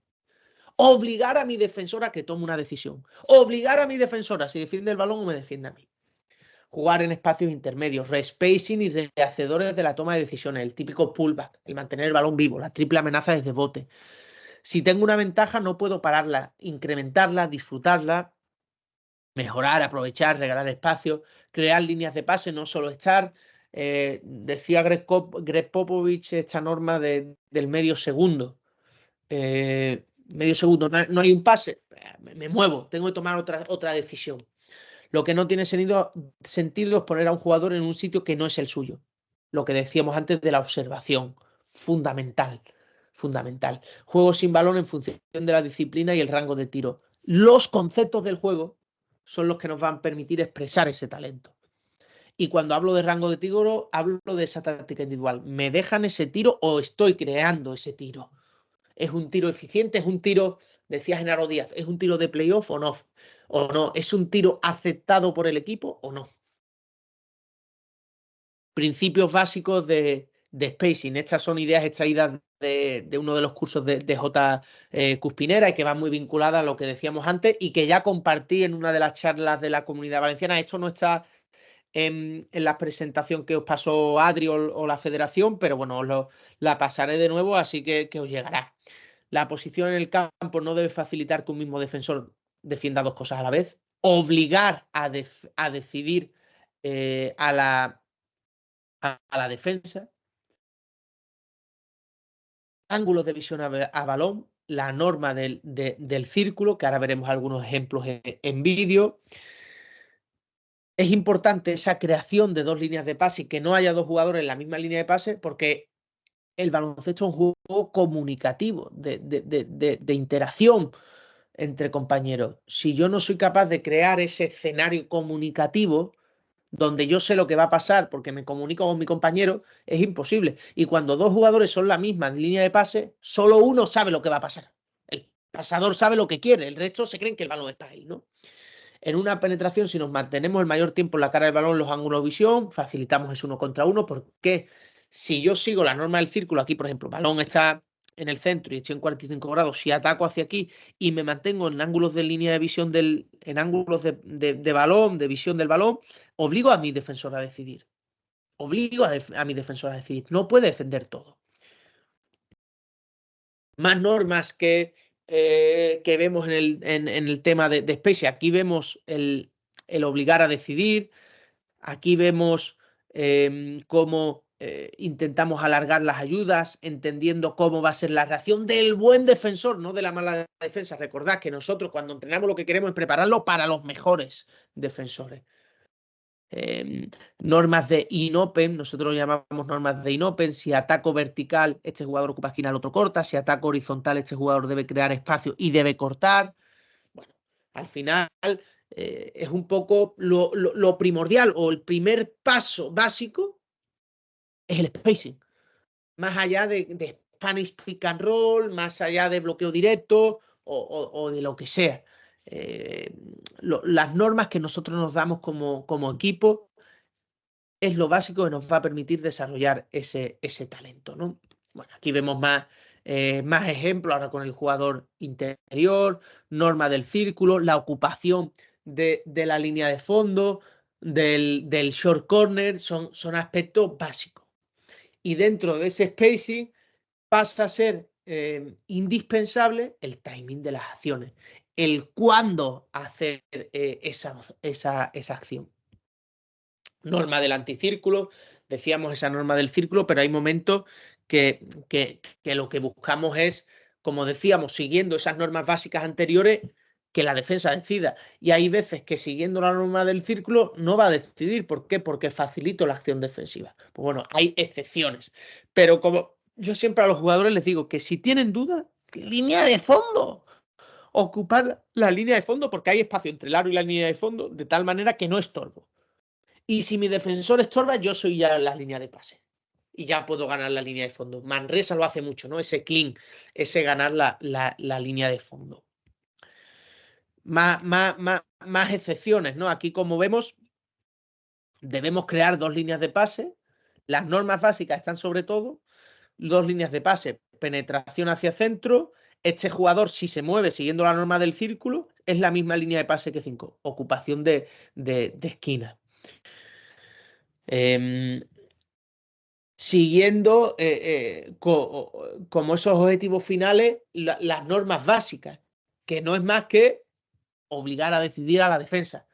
Obligar a mi defensor a que tome una decisión. Obligar a mi defensora si defiende el balón o me defiende a mí. Jugar en espacios intermedios, respacing y rehacedores de la toma de decisiones, el típico pullback, el mantener el balón vivo, la triple amenaza desde bote. Si tengo una ventaja, no puedo pararla, incrementarla, disfrutarla, mejorar, aprovechar, regalar espacio, crear líneas de pase, no solo estar. Decía Greg Popovich esta norma del medio segundo. Medio segundo, no hay un pase, me muevo, tengo que tomar otra decisión. Lo que no tiene sentido es poner a un jugador en un sitio que no es el suyo. Lo que decíamos antes de la observación. Fundamental. Fundamental. Juego sin balón en función de la disciplina y el rango de tiro. Los conceptos del juego son los que nos van a permitir expresar ese talento. Y cuando hablo de rango de tiro, hablo de esa táctica individual. ¿Me dejan ese tiro o estoy creando ese tiro? ¿Es un tiro eficiente? ¿Es un tiro, decía Genaro Díaz, es un tiro de playoff o no? ¿O no? ¿Es un tiro aceptado por el equipo o no? Principios básicos de spacing. Estas son ideas extraídas de uno de los cursos de J. Cuspinera y que van muy vinculadas a lo que decíamos antes y que ya compartí en una de las charlas de la Comunidad Valenciana. Esto no está en la presentación que os pasó Adri o la Federación, pero bueno, la pasaré de nuevo, así que os llegará. La posición en el campo no debe facilitar que un mismo defensor defienda dos cosas a la vez, obligar a decidir a la defensa, ángulos de visión a balón, la norma del círculo, que ahora veremos algunos ejemplos en vídeo. Es importante esa creación de dos líneas de pase y que no haya dos jugadores en la misma línea de pase, porque el baloncesto es un juego comunicativo, de interacción entre compañeros. Si yo no soy capaz de crear ese escenario comunicativo donde yo sé lo que va a pasar porque me comunico con mi compañero, es imposible. Y cuando dos jugadores son la misma línea de pase, solo uno sabe lo que va a pasar. El pasador sabe lo que quiere, el resto se creen que el balón es para él, ¿no? En una penetración, si nos mantenemos el mayor tiempo en la cara del balón, los ángulos de visión, facilitamos ese 1 contra 1, porque si yo sigo la norma del círculo, aquí, por ejemplo, el balón está en el centro y estoy en 45 grados, si ataco hacia aquí y me mantengo en ángulos de línea de visión, en ángulos de balón, de visión del balón, obligo a mi defensor a decidir. Obligo a mi defensor a decidir. No puede defender todo. Más normas que vemos en el tema de Spacey. Aquí vemos el obligar a decidir. Aquí vemos cómo intentamos alargar las ayudas, entendiendo cómo va a ser la reacción del buen defensor, no de la mala defensa. Recordad que nosotros cuando entrenamos lo que queremos es prepararlo para los mejores defensores. Normas de in-open, nosotros lo llamamos normas de in-open. Si ataco vertical, este jugador ocupa esquina, el otro corta. Si ataco horizontal, este jugador debe crear espacio y debe cortar. Bueno, al final es un poco lo primordial, o el primer paso básico es el spacing. Más allá de Spanish pick and roll, más allá de bloqueo directo o de lo que sea. Las normas que nosotros nos damos como equipo es lo básico que nos va a permitir desarrollar ese talento, ¿no? Bueno, aquí vemos más ejemplos ahora con el jugador interior, norma del círculo, la ocupación de la línea de fondo, del short corner, son aspectos básicos. Y dentro de ese spacing pasa a ser indispensable el timing de las acciones, el cuándo hacer esa acción. Norma del anticírculo, decíamos esa norma del círculo, pero hay momentos que lo que buscamos es, como decíamos, siguiendo esas normas básicas anteriores, que la defensa decida. Y hay veces que siguiendo la norma del círculo no va a decidir. ¿Por qué? Porque facilito la acción defensiva. Pues bueno, hay excepciones. Pero como yo siempre a los jugadores les digo que si tienen dudas, línea de fondo. Ocupar la línea de fondo porque hay espacio entre el aro y la línea de fondo de tal manera que no estorbo. Y si mi defensor estorba, yo soy ya la línea de pase. Y ya puedo ganar la línea de fondo. Manresa lo hace mucho, ¿no? Ese clean, ese ganar la línea de fondo. Más excepciones, ¿no? Aquí, como vemos, debemos crear dos líneas de pase. Las normas básicas están sobre todo. Dos líneas de pase. Penetración hacia centro. Este jugador, si se mueve siguiendo la norma del círculo, es la misma línea de pase que 5. Ocupación de esquina. Siguiendo como esos objetivos finales, las normas básicas, que no es más que obligar a decidir a la defensa,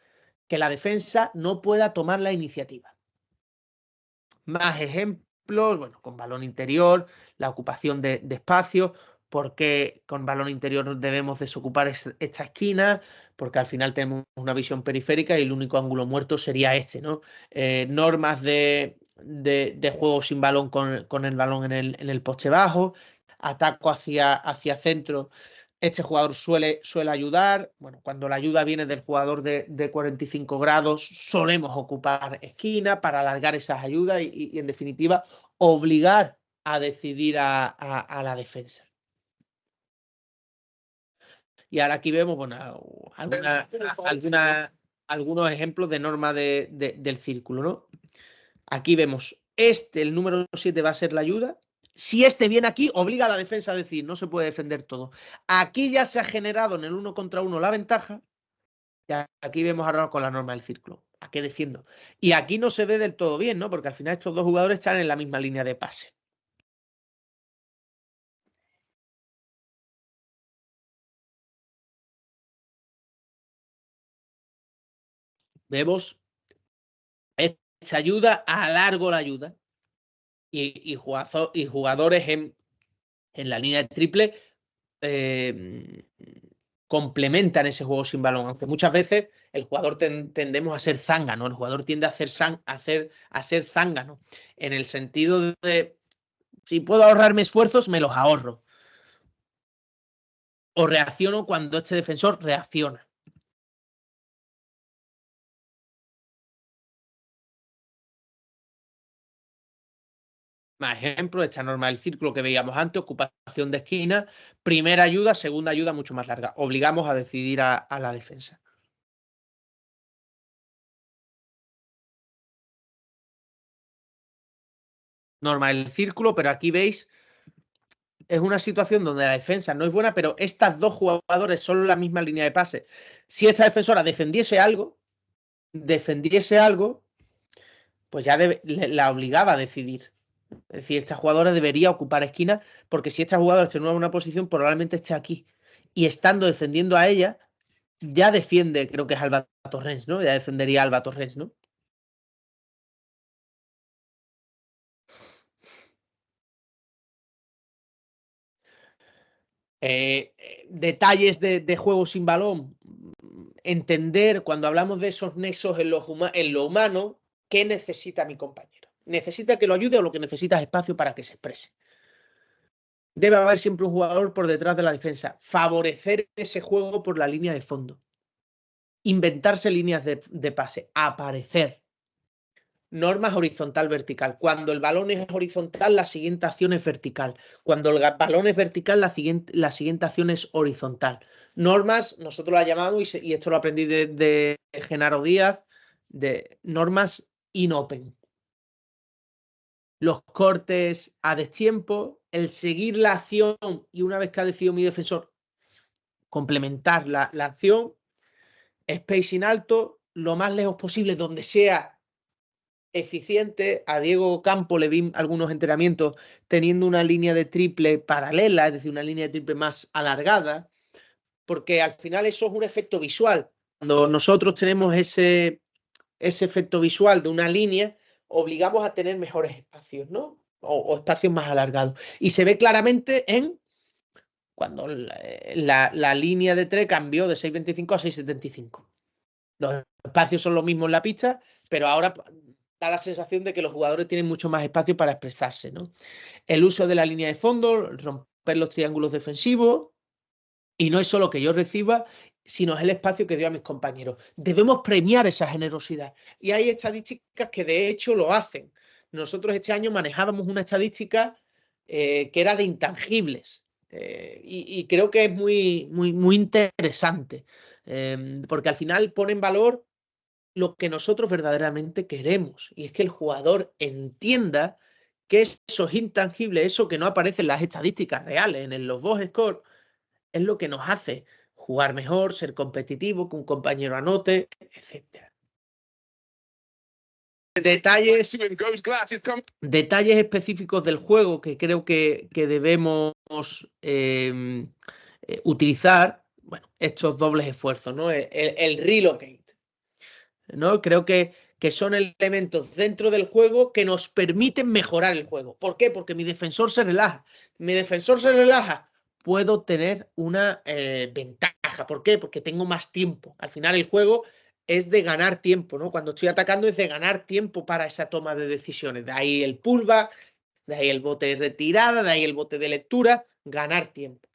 que la defensa no pueda tomar la iniciativa. Más ejemplos, bueno, con balón interior, la ocupación de espacio, porque con balón interior debemos desocupar esta esquina, porque al final tenemos una visión periférica y el único ángulo muerto sería este, ¿no? Normas de juego sin balón con el balón en el poste bajo, ataco hacia centro. Este jugador suele ayudar. Bueno, cuando la ayuda viene del jugador de 45 grados, solemos ocupar esquina para alargar esas ayudas y en definitiva, obligar a decidir a la defensa. Y ahora aquí vemos, bueno, algunos ejemplos de norma del círculo, ¿no? Aquí vemos, el número 7 va a ser la ayuda. Si este viene aquí, obliga a la defensa a decir, no se puede defender todo. Aquí ya se ha generado en el 1 contra 1 la ventaja. Y aquí vemos ahora con la norma del círculo. ¿A qué defiendo? Y aquí no se ve del todo bien, ¿no? Porque al final estos dos jugadores están en la misma línea de pase. Vemos esta ayuda, alargo la ayuda. Y jugadores en la línea de triple complementan ese juego sin balón, aunque muchas veces el jugador tendemos a ser zángano, el jugador tiende a ser zángano, en el sentido de si puedo ahorrarme esfuerzos, me los ahorro. O reacciono cuando este defensor reacciona. Más ejemplo, esta norma del círculo que veíamos antes, ocupación de esquina, primera ayuda, segunda ayuda mucho más larga. Obligamos a decidir a la defensa. Norma del círculo, pero aquí veis, es una situación donde la defensa no es buena, pero estas dos jugadores son la misma línea de pase. Si esta defensora defendiese algo, pues ya la obligaba a decidir. Es decir, esta jugadora debería ocupar esquina, porque si esta jugadora está en una posición, probablemente esté aquí. Y estando defendiendo a ella, ya defiende, creo que es Alba Torrens, ¿no? Ya defendería a Alba Torrens, ¿no? Detalles de juego sin balón. Entender, cuando hablamos de esos nexos en lo humano, ¿qué necesita mi compañero? ¿Necesita que lo ayude o lo que necesita es espacio para que se exprese? Debe haber siempre un jugador por detrás de la defensa. Favorecer ese juego por la línea de fondo. Inventarse líneas de pase. Aparecer. Normas horizontal-vertical. Cuando el balón es horizontal, la siguiente acción es vertical. Cuando el balón es vertical, la siguiente acción es horizontal. Normas, nosotros las llamamos, y esto lo aprendí de Genaro Díaz, de normas in-open. Los cortes a destiempo, el seguir la acción y una vez que ha decidido mi defensor, complementar la acción, spacing alto, lo más lejos posible, donde sea eficiente. A Diego Campo le vi algunos entrenamientos teniendo una línea de triple paralela, es decir, una línea de triple más alargada, porque al final eso es un efecto visual. Cuando nosotros tenemos ese efecto visual de una línea, obligamos a tener mejores espacios, ¿no? O espacios más alargados. Y se ve claramente en cuando la línea de 3 cambió de 6.25 a 6.75. Los espacios son los mismos en la pista, pero ahora da la sensación de que los jugadores tienen mucho más espacio para expresarse, ¿no? El uso de la línea de fondo, romper los triángulos defensivos, y no es solo que yo reciba, sino es el espacio que dio a mis compañeros. Debemos premiar esa generosidad. Y hay estadísticas que de hecho lo hacen. Nosotros este año manejábamos una estadística que era de intangibles. Y creo que es muy interesante, porque al final pone en valor lo que nosotros verdaderamente queremos, y es que el jugador entienda que esos intangibles, eso que no aparece en las estadísticas reales, en los box score, es lo que nos hace jugar mejor, ser competitivo, que un compañero anote, etc. Detalles específicos del juego que creo que debemos utilizar, bueno, estos dobles esfuerzos, ¿no? El relocate, ¿no? Creo que son elementos dentro del juego que nos permiten mejorar el juego. ¿Por qué? Porque mi defensor se relaja. Mi defensor se relaja, puedo tener una ventaja. ¿Por qué? Porque tengo más tiempo. Al final el juego es de ganar tiempo, ¿no? Cuando estoy atacando es de ganar tiempo para esa toma de decisiones. De ahí el pullback, de ahí el bote de retirada, de ahí el bote de lectura, ganar tiempo.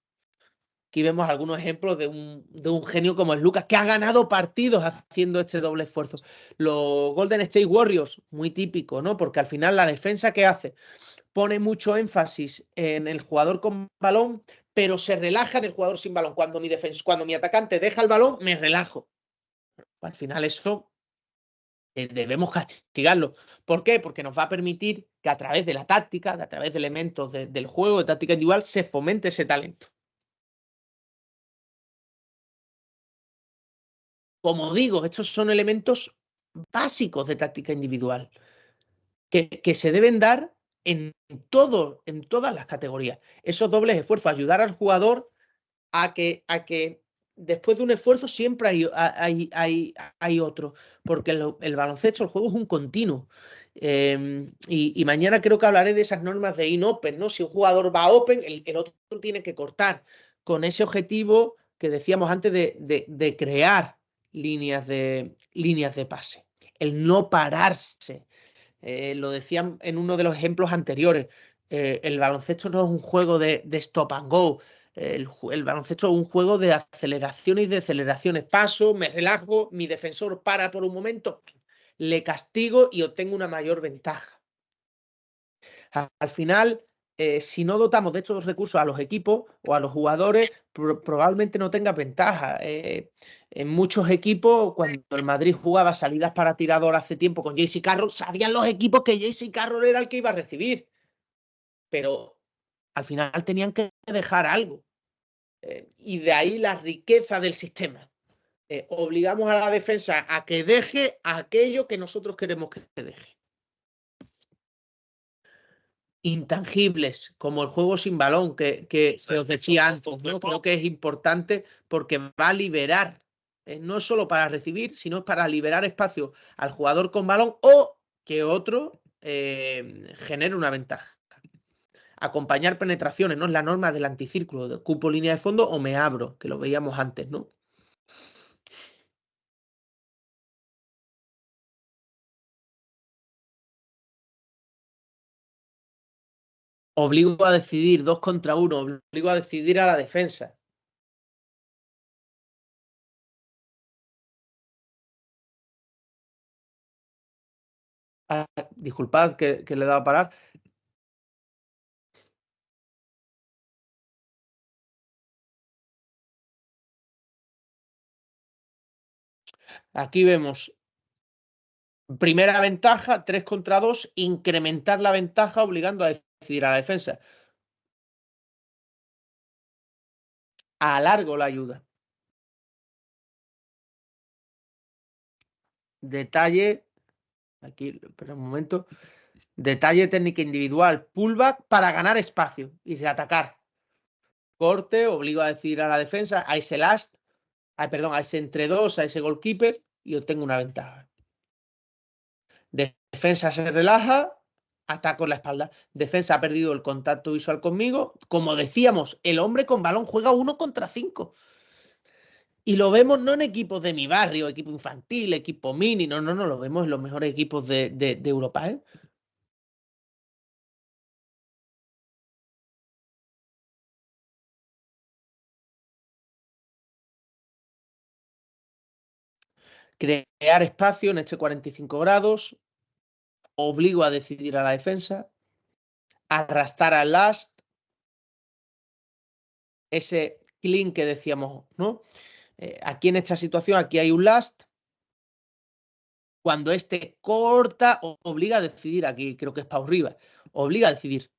Aquí vemos algunos ejemplos de un genio como es Lucas, que ha ganado partidos haciendo este doble esfuerzo. Los Golden State Warriors, muy típico, ¿no? Porque al final la defensa que hace pone mucho énfasis en el jugador con balón, pero se relaja en el jugador sin balón. Cuando mi atacante deja el balón, me relajo. Al final eso debemos castigarlo. ¿Por qué? Porque nos va a permitir que a través de la táctica, a través de elementos del juego, de táctica individual, se fomente ese talento. Como digo, estos son elementos básicos de táctica individual que se deben dar en todas las categorías. Esos dobles esfuerzos, ayudar al jugador a que después de un esfuerzo siempre hay otro, porque el baloncesto, el juego es un continuo. Y mañana creo que hablaré de esas normas de in-open, ¿no? Si un jugador va open, el otro tiene que cortar con ese objetivo que decíamos antes de crear líneas de pase. El no pararse. Lo decían en uno de los ejemplos anteriores. El baloncesto no es un juego de stop and go. El baloncesto es un juego de aceleraciones y deceleraciones. Paso, me relajo, mi defensor para por un momento, le castigo y obtengo una mayor ventaja. Al final, si no dotamos de estos recursos a los equipos o a los jugadores, probablemente no tenga ventaja. En muchos equipos, cuando el Madrid jugaba salidas para tirador hace tiempo con J.C. Carroll, sabían los equipos que J.C. Carroll era el que iba a recibir. Pero al final tenían que dejar algo. Y de ahí la riqueza del sistema. Obligamos a la defensa a que deje aquello que nosotros queremos que deje. Intangibles, como el juego sin balón que os decía antes, ¿no? Creo que es importante porque va a liberar, no es solo para recibir, sino para liberar espacio al jugador con balón o que otro genere una ventaja. Acompañar penetraciones, ¿no? Es la norma del anticírculo, de cupo línea de fondo o me abro, que lo veíamos antes, ¿no? Obligo a decidir 2 contra 1, obligo a decidir a la defensa. Disculpad que le he dado a parar. Aquí vemos primera ventaja, 3 contra 2, incrementar la ventaja obligando a decidir a la defensa. Alargo la ayuda. Detalle, aquí, espera un momento. Detalle técnica individual, pullback para ganar espacio y atacar. Corte, obligo a decidir a la defensa, a ese last, a ese entre dos, a ese goalkeeper y obtengo una ventaja. Defensa se relaja, ataco en la espalda. Defensa ha perdido el contacto visual conmigo. Como decíamos, el hombre con balón juega 1 contra 5. Y lo vemos no en equipos de mi barrio, equipo infantil, equipo mini, no, lo vemos en los mejores equipos de Europa, ¿eh? Crear espacio en este 45 grados, obligo a decidir a la defensa, arrastrar al last, ese clean que decíamos, ¿no? Aquí en esta situación, aquí hay un last. Cuando este corta, obliga a decidir, aquí creo que es Pau Rivas, obliga a decidir.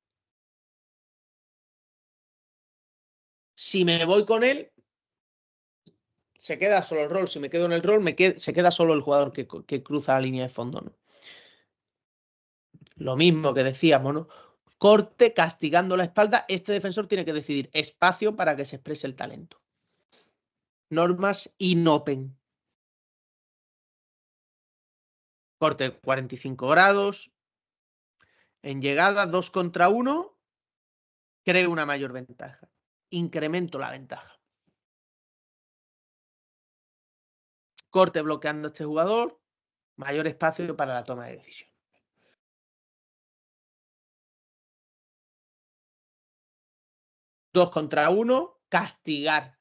Si me voy con él, se queda solo el rol. Si me quedo en el rol, se queda solo el jugador que cruza la línea de fondo, ¿no? Lo mismo que decíamos, ¿no? Corte, castigando la espalda. Este defensor tiene que decidir espacio para que se exprese el talento. Normas in-open. Corte 45 grados. En llegada 2 contra 1. Creo una mayor ventaja. Incremento la ventaja. Corte bloqueando a este jugador. Mayor espacio para la toma de decisión. 2 contra 1. Castigar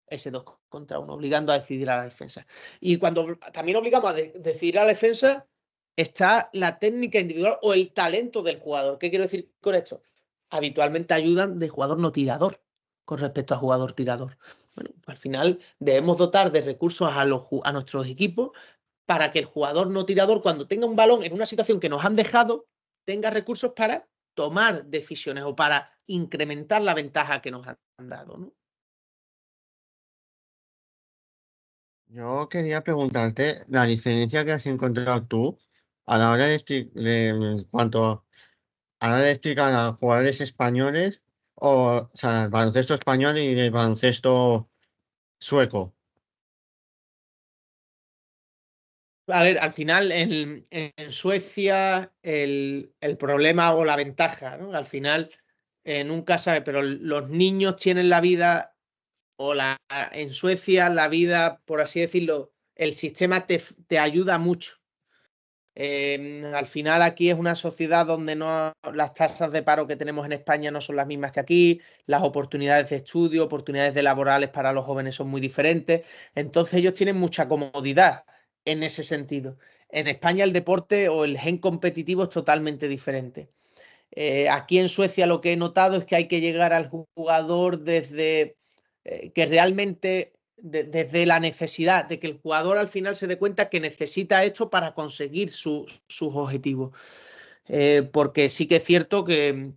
ese 2 contra 1, obligando a decidir a la defensa. Y cuando también obligamos a decidir a la defensa, está la técnica individual o el talento del jugador. ¿Qué quiero decir con esto? Habitualmente ayudan de jugador no tirador con respecto a jugador tirador. Bueno, al final debemos dotar de recursos a nuestros equipos para que el jugador no tirador, cuando tenga un balón en una situación que nos han dejado, tenga recursos para tomar decisiones o para incrementar la ventaja que nos han dado, ¿no? Yo quería preguntarte la diferencia que has encontrado tú a la hora de cuanto a la hora de explicar a jugadores españoles, o sea, el baloncesto español y el baloncesto, o sueco. A ver, al final en Suecia el problema o la ventaja, ¿no? Al final nunca sabe, pero los niños tienen la vida, en Suecia la vida, por así decirlo, el sistema te ayuda mucho. Al final aquí es una sociedad donde las tasas de paro que tenemos en España no son las mismas que aquí, las oportunidades de estudio, oportunidades de laborales para los jóvenes son muy diferentes, entonces ellos tienen mucha comodidad en ese sentido. En España el deporte o el gen competitivo es totalmente diferente. Aquí en Suecia lo que he notado es que hay que llegar al jugador desde que realmente desde la necesidad de que el jugador al final se dé cuenta que necesita esto para conseguir sus objetivos. Porque sí que es cierto que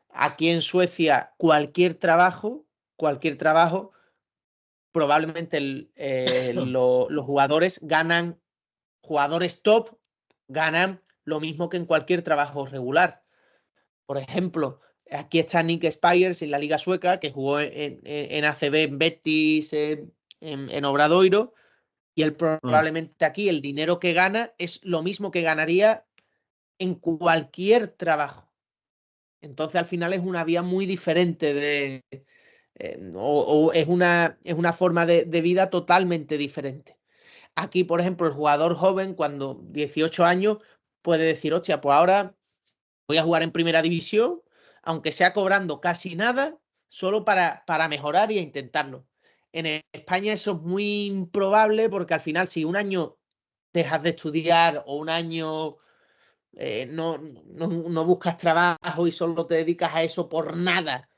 aquí en Suecia cualquier trabajo, probablemente los jugadores top ganan lo mismo que en cualquier trabajo regular. Por ejemplo, aquí está Nick Spires en la Liga Sueca, que jugó en ACB, en Betis, en Obradoiro, y él probablemente aquí el dinero que gana es lo mismo que ganaría en cualquier trabajo. Entonces al final es una vía muy diferente o es una forma de vida totalmente diferente. Aquí, por ejemplo, el jugador joven, cuando 18 años, puede decir, hostia, pues ahora voy a jugar en primera división, aunque sea cobrando casi nada, solo para mejorar y intentarlo. En España eso es muy improbable porque al final si un año dejas de estudiar o un año no buscas trabajo y solo te dedicas a eso por nada,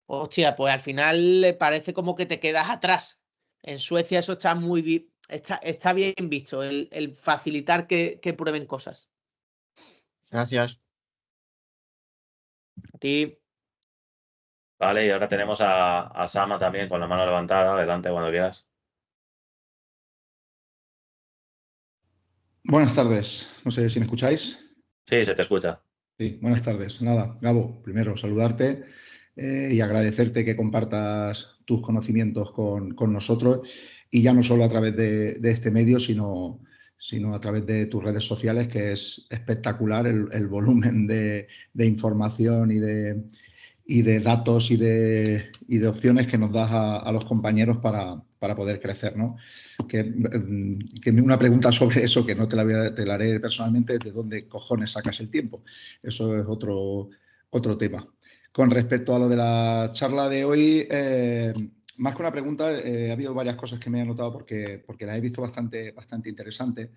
hostia, pues al final parece como que te quedas atrás. En Suecia eso está está bien visto, el facilitar que prueben cosas. Gracias. A ti. Vale, y ahora tenemos a Sama también con la mano levantada. Adelante cuando quieras. Buenas tardes. No sé si me escucháis. Sí, se te escucha. Sí, buenas tardes. Nada, Gabo, primero saludarte y agradecerte que compartas tus conocimientos con nosotros y ya no solo a través de este medio, sino a través de tus redes sociales, que es espectacular el volumen de información y de datos y de opciones que nos das a los compañeros para poder crecer, ¿no? Que una pregunta sobre eso, que no te la haré personalmente, ¿de dónde cojones sacas el tiempo? Eso es otro tema. Con respecto a lo de la charla de hoy, más que una pregunta, ha habido varias cosas que me he anotado porque las he visto bastante interesantes.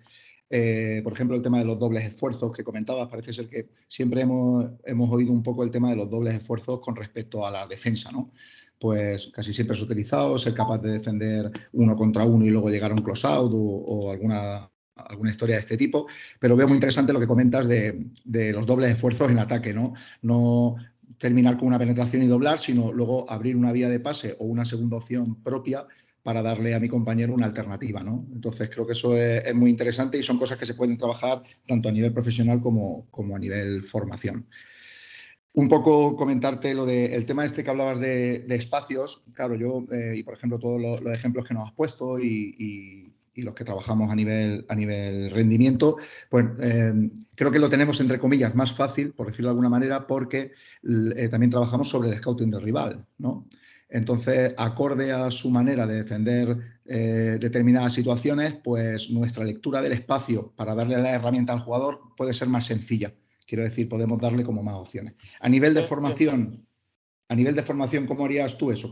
Por ejemplo, el tema de los dobles esfuerzos que comentabas, parece ser que siempre hemos oído un poco el tema de los dobles esfuerzos con respecto a la defensa, ¿no? Pues casi siempre es utilizado, ser capaz de defender uno contra uno y luego llegar a un close-out o alguna historia de este tipo, pero veo muy interesante lo que comentas de los dobles esfuerzos en ataque, ¿no? No terminar con una penetración y doblar, sino luego abrir una vía de pase o una segunda opción propia para darle a mi compañero una alternativa, ¿no? Entonces creo que eso es muy interesante y son cosas que se pueden trabajar tanto a nivel profesional como a nivel formación. Un poco comentarte el tema este que hablabas de espacios. Claro, yo, y por ejemplo, todos los ejemplos que nos has puesto y los que trabajamos a nivel rendimiento, pues creo que lo tenemos, entre comillas, más fácil, por decirlo de alguna manera, porque también trabajamos sobre el scouting del rival, ¿no? Entonces, acorde a su manera de defender determinadas situaciones, pues nuestra lectura del espacio para darle la herramienta al jugador puede ser más sencilla. Quiero decir, podemos darle como más opciones. A nivel de formación, ¿cómo harías tú eso?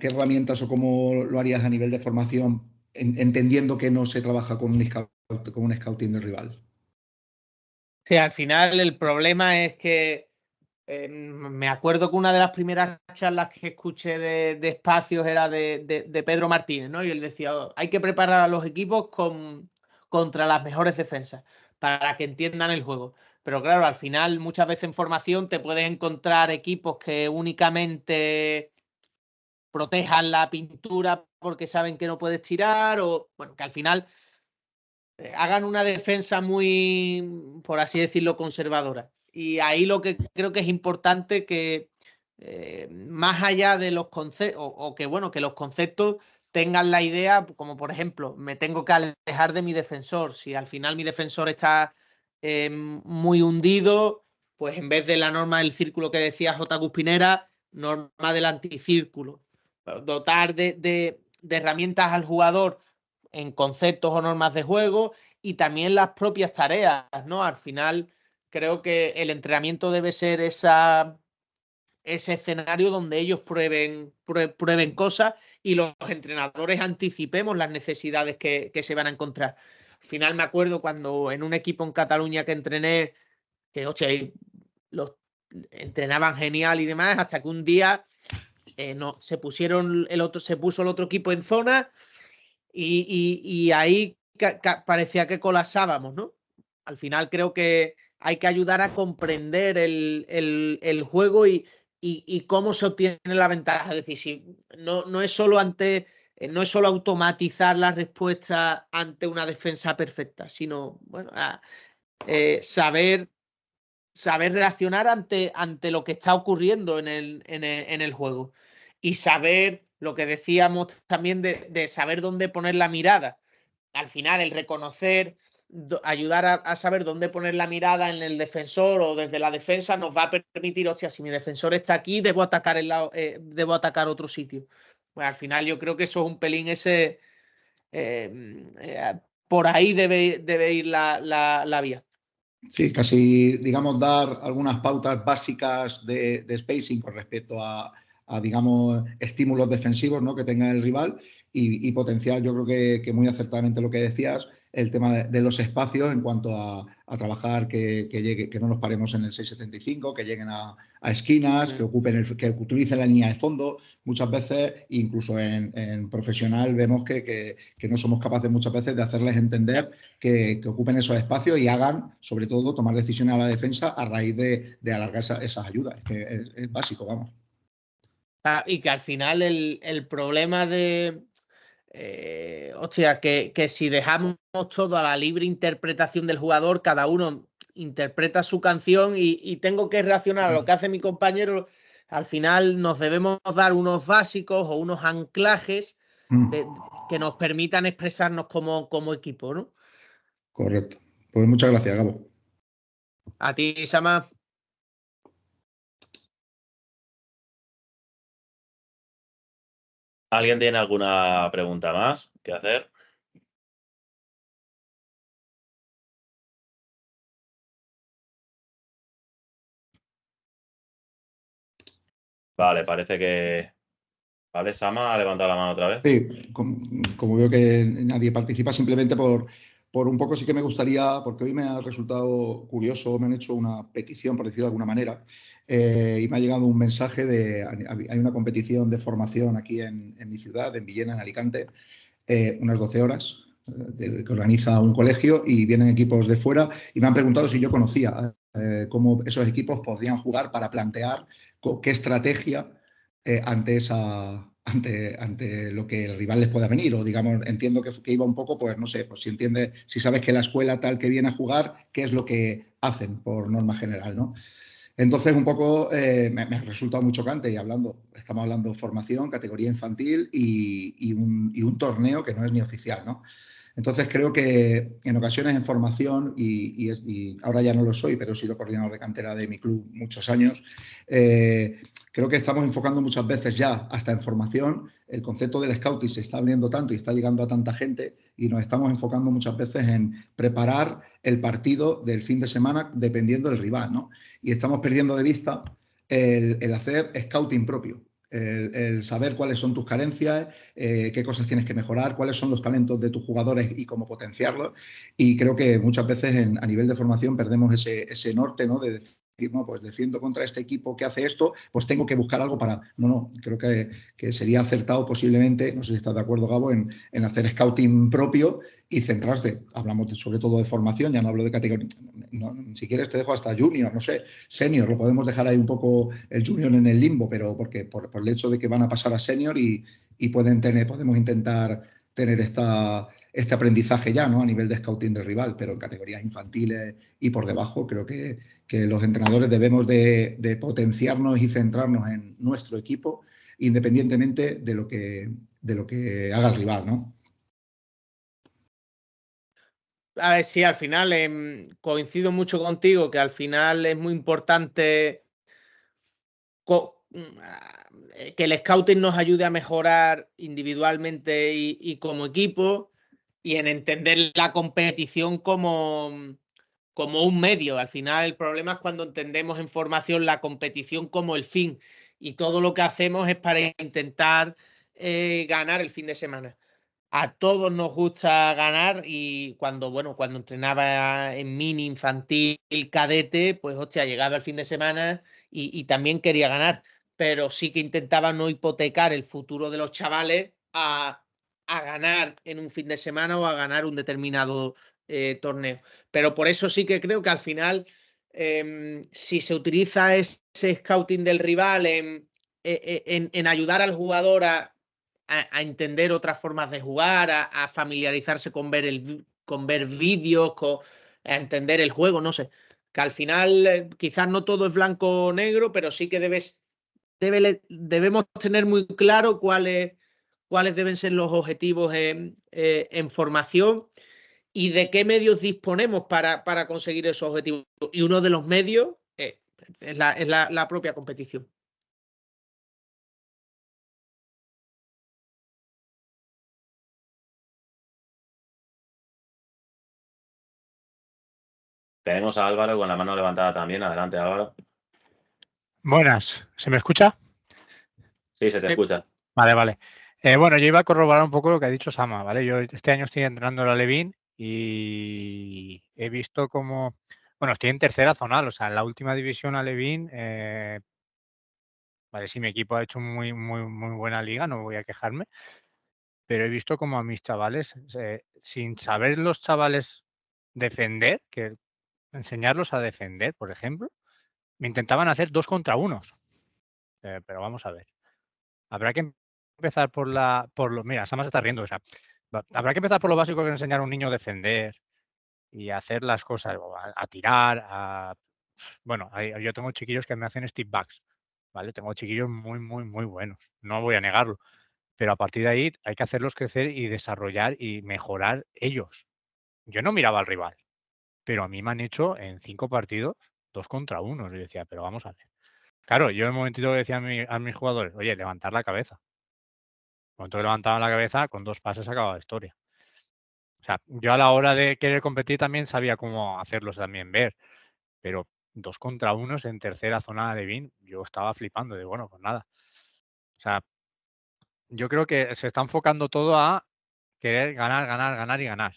¿Qué herramientas o cómo lo harías a nivel de formación, entendiendo que no se trabaja con un scouting del rival? Sí, al final el problema es que me acuerdo que una de las primeras charlas que escuché de espacios era de Pedro Martínez, ¿no? Y él decía, hay que preparar a los equipos contra las mejores defensas para que entiendan el juego. Pero claro, al final muchas veces en formación te puedes encontrar equipos que únicamente protejan la pintura porque saben que no puedes tirar o, bueno, que al final hagan una defensa muy, por así decirlo, conservadora. Y ahí lo que creo que es importante que más allá de los conceptos, o que bueno, que los conceptos tengan la idea, como por ejemplo, me tengo que alejar de mi defensor. Si al final mi defensor está muy hundido, pues en vez de la norma del círculo que decía J. Cuspinera, norma del anticírculo. Dotar de herramientas al jugador en conceptos o normas de juego y también las propias tareas, ¿no? Al final creo que el entrenamiento debe ser ese escenario donde ellos prueben cosas y los entrenadores anticipemos las necesidades que se van a encontrar. Al final me acuerdo cuando en un equipo en Cataluña que entrené, que los entrenaban genial y demás, hasta que un día se puso el otro equipo en zona y ahí parecía que colapsábamos, ¿no? Al final creo que hay que ayudar a comprender el juego y cómo se obtiene la ventaja. Es decir, no es solo automatizar la respuesta ante una defensa perfecta, sino bueno, saber reaccionar ante lo que está ocurriendo en el juego y saber lo que decíamos también de saber dónde poner la mirada. Al final, el reconocer, ayudar a saber dónde poner la mirada en el defensor o desde la defensa nos va a permitir, hostia, si mi defensor está aquí, debo atacar otro sitio. Bueno, al final yo creo que eso es un pelín ese. Por ahí debe ir la vía. Sí, casi, digamos, dar algunas pautas básicas de spacing con respecto a, digamos, estímulos defensivos, ¿no?, que tenga el rival y potenciar, yo creo que muy acertadamente lo que decías, el tema de los espacios en cuanto a trabajar que no nos paremos en el 6.75, que lleguen a esquinas, que utilicen la línea de fondo. Muchas veces, incluso en profesional, vemos que no somos capaces muchas veces de hacerles entender que ocupen esos espacios y hagan, sobre todo, tomar decisiones a la defensa a raíz de alargar esas ayudas. Es básico, vamos. Y que al final el problema de... hostia, que si dejamos todo a la libre interpretación del jugador, cada uno interpreta su canción y tengo que reaccionar a lo que hace mi compañero, al final nos debemos dar unos básicos o unos anclajes que nos permitan expresarnos como equipo, ¿no? Correcto. Pues muchas gracias, Gabo. A ti, Sama. ¿Alguien tiene alguna pregunta más que hacer? Vale, parece que... Vale, Sama ha levantado la mano otra vez. Sí, como veo que nadie participa, simplemente por un poco sí que me gustaría, porque hoy me ha resultado curioso, me han hecho una petición, por decirlo de alguna manera, y me ha llegado un mensaje hay una competición de formación aquí en mi ciudad, en Villena, en Alicante, unas 12 horas, que organiza un colegio y vienen equipos de fuera y me han preguntado si yo conocía cómo esos equipos podrían jugar para plantear qué estrategia ante lo que el rival les pueda venir, o digamos, entiendo que iba un poco, pues no sé, pues si sabes que la escuela tal que viene a jugar, qué es lo que hacen por norma general, ¿no? Entonces, un poco me ha resultado muy chocante y estamos hablando de formación, categoría infantil y un torneo que no es ni oficial, ¿no? Entonces, creo que en ocasiones en formación, y ahora ya no lo soy, pero he sido coordinador de cantera de mi club muchos años, creo que estamos enfocando muchas veces ya, hasta en formación, el concepto del scouting se está abriendo tanto y está llegando a tanta gente y nos estamos enfocando muchas veces en preparar el partido del fin de semana dependiendo del rival, ¿no? Y estamos perdiendo de vista el hacer scouting propio. El saber cuáles son tus carencias, qué cosas tienes que mejorar, cuáles son los talentos de tus jugadores y cómo potenciarlos. Y creo que muchas veces a nivel de formación perdemos ese norte, ¿no? De decir, no, pues defiendo contra este equipo que hace esto, pues tengo que buscar algo para... No, creo que sería acertado posiblemente, no sé si estás de acuerdo, Gabo, en hacer scouting propio y centrarse. Hablamos sobre todo de formación, ya no hablo de categoría. No, si quieres te dejo hasta junior, no sé, senior, lo podemos dejar ahí un poco el junior en el limbo, pero porque por el hecho de que van a pasar a senior y podemos intentar tener este aprendizaje ya, ¿no? A nivel de scouting del rival, pero en categorías infantiles y por debajo, creo que los entrenadores debemos de potenciarnos y centrarnos en nuestro equipo, independientemente de lo que haga el rival, ¿no? A ver, sí, al final coincido mucho contigo que al final es muy importante que el scouting nos ayude a mejorar individualmente y como equipo y en entender la competición como un medio. Al final el problema es cuando entendemos en formación la competición como el fin y todo lo que hacemos es para intentar ganar el fin de semana. A todos nos gusta ganar y cuando entrenaba en mini, infantil, cadete, pues hostia, llegaba el fin de semana y también quería ganar, pero sí que intentaba no hipotecar el futuro de los chavales a ganar en un fin de semana o a ganar un determinado torneo. Pero por eso sí que creo que al final, si se utiliza ese scouting del rival en ayudar al jugador a entender otras formas de jugar, a familiarizarse con ver vídeos, a entender el juego, no sé. Que al final quizás no todo es blanco o negro, pero sí que debemos tener muy claro cuáles deben ser los objetivos en formación y de qué medios disponemos para conseguir esos objetivos. Y uno de los medios es la propia competición. Tenemos a Álvaro con la mano levantada también. Adelante, Álvaro. Buenas, ¿se me escucha? Sí, se te escucha. Vale. Bueno, yo iba a corroborar un poco lo que ha dicho Sama, ¿vale? Yo este año estoy entrenando la Levin y he visto como, bueno, estoy en tercera zonal, o sea, en la última división a Levin, vale, sí, mi equipo ha hecho muy buena liga, no voy a quejarme, pero he visto como a mis chavales, sin saber los chavales defender, que enseñarlos a defender, por ejemplo, me intentaban hacer 2 contra 1. Pero vamos a ver. Habrá que empezar por lo. Mira, Sama se está riendo. O sea, habrá que empezar por lo básico que es enseñar a un niño a defender y a hacer las cosas, a tirar, bueno, yo tengo chiquillos que me hacen step backs, ¿vale? Tengo chiquillos muy buenos, no voy a negarlo. Pero a partir de ahí hay que hacerlos crecer y desarrollar y mejorar ellos. Yo no miraba al rival, pero a mí me han hecho en 5 partidos 2 contra 1. Y decía, pero vamos a ver. Claro, yo en un momentito decía a mis jugadores, oye, levantar la cabeza. Cuando levantaban la cabeza, con 2 pases acababa la historia. O sea, yo a la hora de querer competir también sabía cómo hacerlos también ver, pero 2 contra 1 en tercera zona de BIN, yo estaba flipando de, bueno, pues nada. O sea, yo creo que se está enfocando todo a querer ganar y ganar.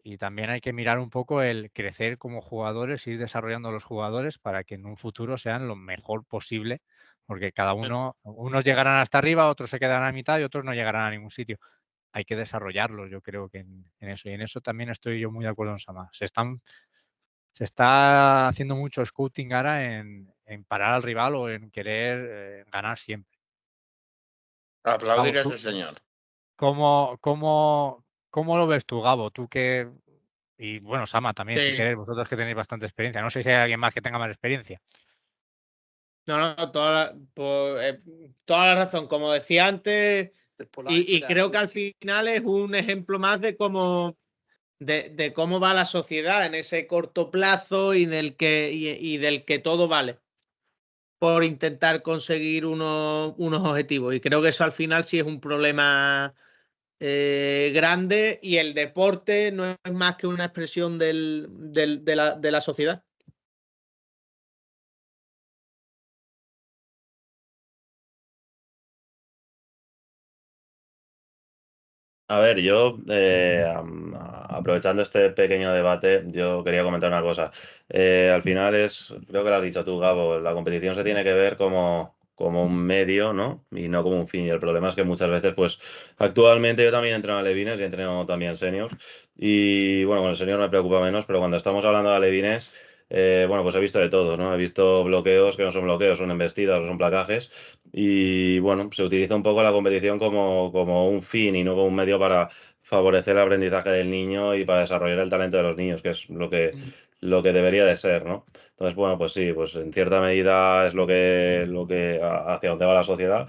Y también hay que mirar un poco el crecer como jugadores, ir desarrollando a los jugadores para que en un futuro sean lo mejor posible, porque cada uno, unos llegarán hasta arriba, otros se quedarán a mitad y otros no llegarán a ningún sitio. Hay que desarrollarlos, yo creo que en eso. Y en eso también estoy yo muy de acuerdo en Sama. Se está haciendo mucho scouting ahora en parar al rival o en querer ganar siempre. Aplaudir Gabo, a ese señor. ¿cómo lo ves tú, Gabo? Tú que... Y bueno, Sama también, si Sí. queréis, vosotros que tenéis bastante experiencia. No sé si hay alguien más que tenga más experiencia. No, toda la razón. Como decía antes, y creo que al final es un ejemplo más de cómo va la sociedad en ese corto plazo y del que todo vale por intentar conseguir unos objetivos. Y creo que eso al final sí es un problema grande y el deporte no es más que una expresión de la sociedad. A ver, yo, aprovechando este pequeño debate, yo quería comentar una cosa. Al final creo que lo has dicho tú, Gabo, la competición se tiene que ver como un medio, ¿no? Y no como un fin. Y el problema es que muchas veces, pues, actualmente yo también entreno a alevines y entreno también seniors. Y bueno, con el senior me preocupa menos, pero cuando estamos hablando de alevines, bueno, pues he visto de todo, ¿no? He visto bloqueos que no son bloqueos, son embestidas o son placajes. Y bueno, se utiliza un poco la competición como un fin y no como un medio favorecer el aprendizaje del niño y para desarrollar el talento de los niños, que es lo que debería de ser, ¿no? Entonces, bueno, pues sí, pues en cierta medida es hacia donde va la sociedad.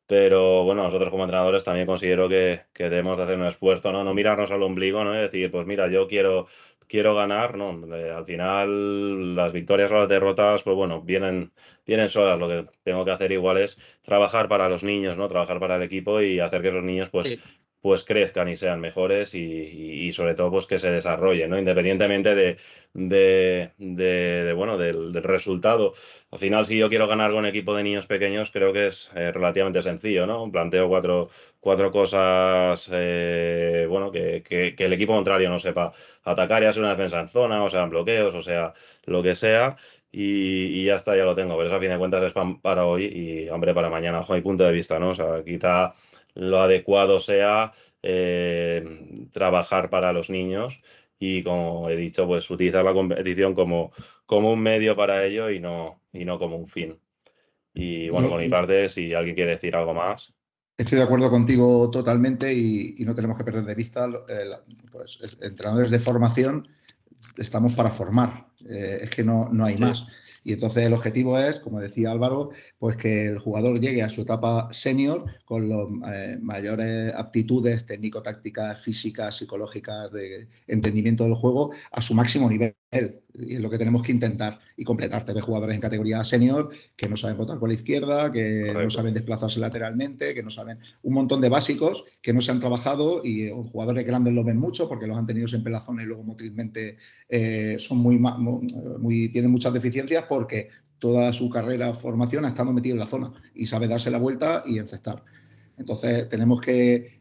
Pero bueno, nosotros como entrenadores también considero que debemos de hacer un esfuerzo, ¿no? No mirarnos al ombligo, ¿no? Y decir, pues mira, yo quiero ganar, ¿no? Al final las victorias o las derrotas, pues bueno, vienen solas. Lo que tengo que hacer igual es trabajar para los niños, ¿no? Trabajar para el equipo y hacer que los niños Sí. pues crezcan y sean mejores y sobre todo pues que se desarrollen, ¿no? Independientemente bueno, del resultado. Al final, si yo quiero ganar con un equipo de niños pequeños, creo que es relativamente sencillo, ¿no? Planteo cuatro cosas, bueno, que el equipo contrario no sepa atacar, ya sea una defensa en zona, o sean bloqueos, o sea, lo que sea. Y ya está, ya lo tengo. Pero eso a fin de cuentas es para hoy y, hombre, para mañana, bajo mi punto de vista, ¿no? O sea, quizá lo adecuado sea trabajar para los niños y, como he dicho, pues utilizar la competición como un medio para ello y no como un fin. Y bueno, Yo por mi parte, si alguien quiere decir algo más. estoy de acuerdo contigo totalmente y no tenemos que perder de vista, pues, entrenadores de formación estamos para formar, es que no hay Sí. más. Y entonces el objetivo es, como decía Álvaro, pues que el jugador llegue a su etapa senior con las mayores aptitudes técnico-tácticas, físicas, psicológicas, de entendimiento del juego a su máximo nivel. Y es lo que tenemos que intentar y completar. Te ves jugadores en categoría senior que no saben botar con la izquierda, que Correcto. no saben desplazarse lateralmente, que no saben un montón de básicos que no se han trabajado y los jugadores grandes lo ven mucho porque los han tenido siempre en la zona y luego motrizmente son tienen muchas deficiencias porque toda su carrera, formación ha estado metido en la zona y sabe darse la vuelta y encestar. Entonces tenemos que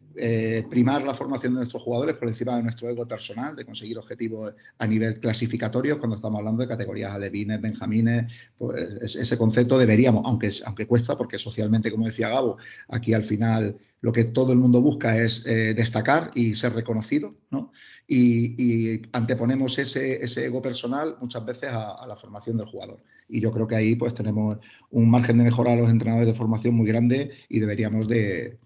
primar la formación de nuestros jugadores por encima de nuestro ego personal, de conseguir objetivos a nivel clasificatorio cuando estamos hablando de categorías alevines, benjamines, pues ese concepto deberíamos, aunque cuesta, porque socialmente, como decía Gabo, aquí al final lo que todo el mundo busca es destacar y ser reconocido, ¿no? Y anteponemos ese ego personal muchas veces a la formación del jugador. Y yo creo que ahí pues tenemos un margen de mejora a los entrenadores de formación muy grande y deberíamos de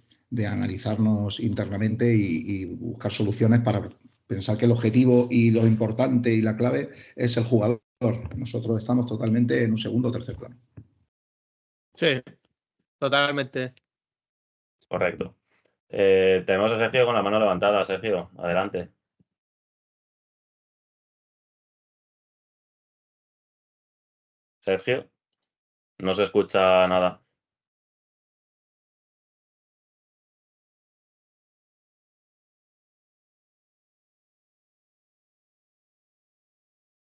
analizarnos internamente y buscar soluciones para pensar que el objetivo y lo importante y la clave es el jugador. Nosotros estamos totalmente en un segundo o tercer plano. Sí, totalmente. Correcto. Tenemos a Sergio con la mano levantada. Sergio, adelante. Sergio, no se escucha nada.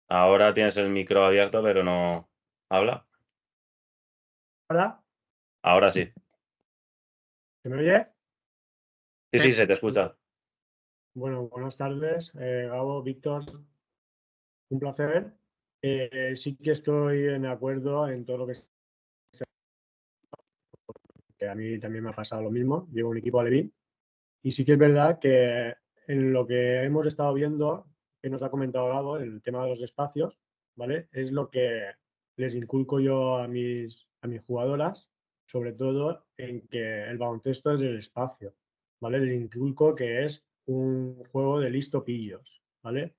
Ahora tienes el micro abierto, pero no habla. Hola, Ahora sí. ¿se me oye? Sí, se te escucha. Bueno, buenas tardes, Gabo, Víctor, un placer. Sí que estoy de acuerdo en todo lo que a mí también me ha pasado lo mismo. Llevo un equipo alevín y sí que es verdad que en lo que hemos estado viendo, que nos ha comentado Gabo, el tema de los espacios, ¿vale? Es lo que les inculco yo a mis jugadoras, sobre todo en que el baloncesto es el espacio, ¿vale? Les inculco que es un juego de listo pillos, ¿vale?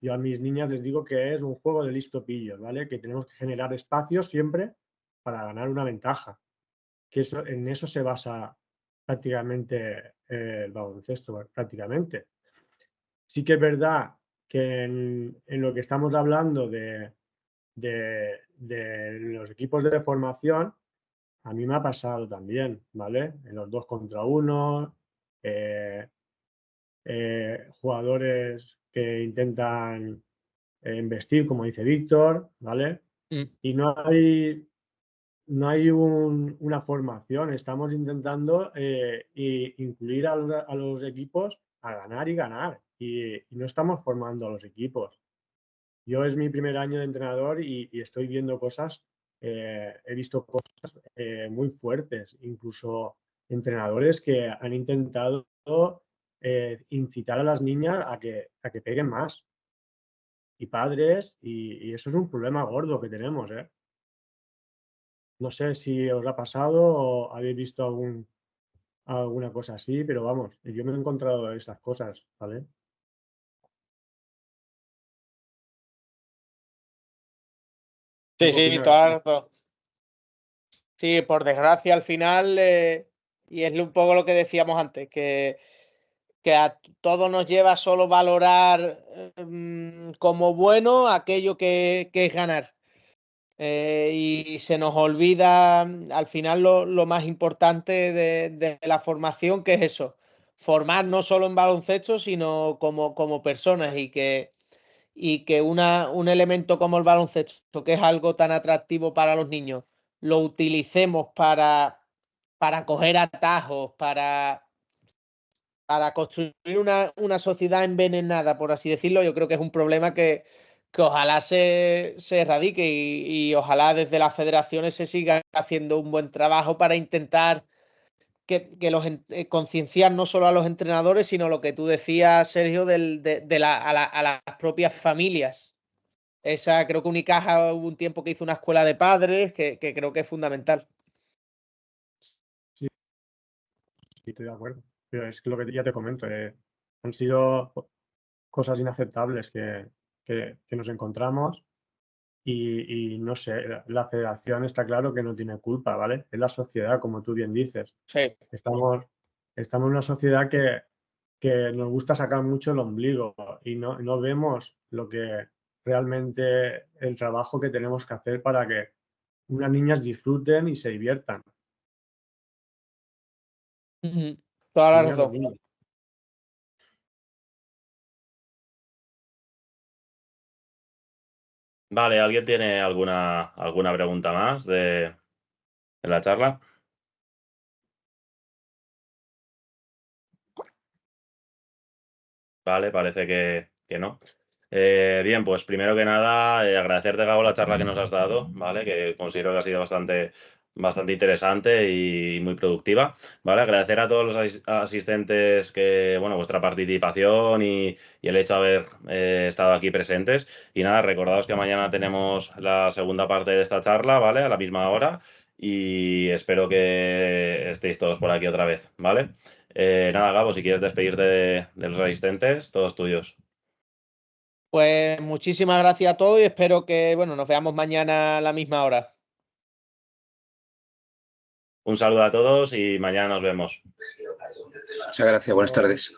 Yo a mis niñas les digo que es un juego de listo pillos, ¿vale? Que tenemos que generar espacios siempre para ganar una ventaja, que en eso se basa prácticamente el baloncesto, prácticamente. Sí que es verdad que en lo que estamos hablando de los equipos de formación, a mí me ha pasado también, ¿vale? En los 2 contra 1, jugadores que intentan investir, como dice Víctor, ¿vale? Y no hay una formación, estamos intentando incluir a los equipos a ganar y ganar y no estamos formando a los equipos. Yo es mi primer año de entrenador y estoy viendo cosas, he visto cosas muy fuertes, incluso entrenadores que han intentado incitar a las niñas a que peguen más y padres y eso es un problema gordo que tenemos, ¿eh? No sé si os ha pasado o habéis visto alguna cosa así, pero vamos, yo me he encontrado esas cosas, ¿vale? ¿Tú Sí, qué sí, opinas? toda la razón. Sí, por desgracia al final, y es un poco lo que decíamos antes, que a todos nos lleva solo valorar como bueno aquello que es ganar. Y se nos olvida al final lo más importante de la formación, que es eso, formar no solo en baloncesto, sino como personas y que un elemento como el baloncesto, que es algo tan atractivo para los niños, lo utilicemos para coger atajos, para construir una sociedad envenenada, por así decirlo. Yo creo que es un problema que ojalá se erradique y ojalá desde las federaciones se siga haciendo un buen trabajo para intentar concienciar no solo a los entrenadores, sino lo que tú decías, Sergio, a las propias familias. Esa, creo que Unicaja hubo un tiempo que hizo una escuela de padres, que creo que es fundamental. Sí, estoy de acuerdo. Pero es que lo que ya te comento, han sido cosas inaceptables que nos encontramos y no sé, la federación está claro que no tiene culpa, ¿vale? Es la sociedad, como tú bien dices. Sí. Estamos en una sociedad que nos gusta sacar mucho el ombligo y no vemos lo que realmente el trabajo que tenemos que hacer para que unas niñas disfruten y se diviertan. Toda la Niñas o razón. niños. Vale, ¿alguien tiene alguna pregunta más en la charla? Vale, parece que no. Bien, pues primero que nada, agradecerte, Gabo, la charla que nos has dado, ¿vale? Que considero que ha sido bastante interesante y muy productiva, ¿vale? Agradecer a todos los asistentes bueno, vuestra participación y el hecho de haber estado aquí presentes. Y nada, recordaos que mañana tenemos la segunda parte de esta charla, ¿vale? A la misma hora. Y espero que estéis todos por aquí otra vez, ¿vale? Nada, Gabo, si quieres despedirte de los asistentes, todos tuyos. Pues muchísimas gracias a todos y espero que, bueno, nos veamos mañana a la misma hora. Un saludo a todos y mañana nos vemos. Muchas gracias, buenas tardes.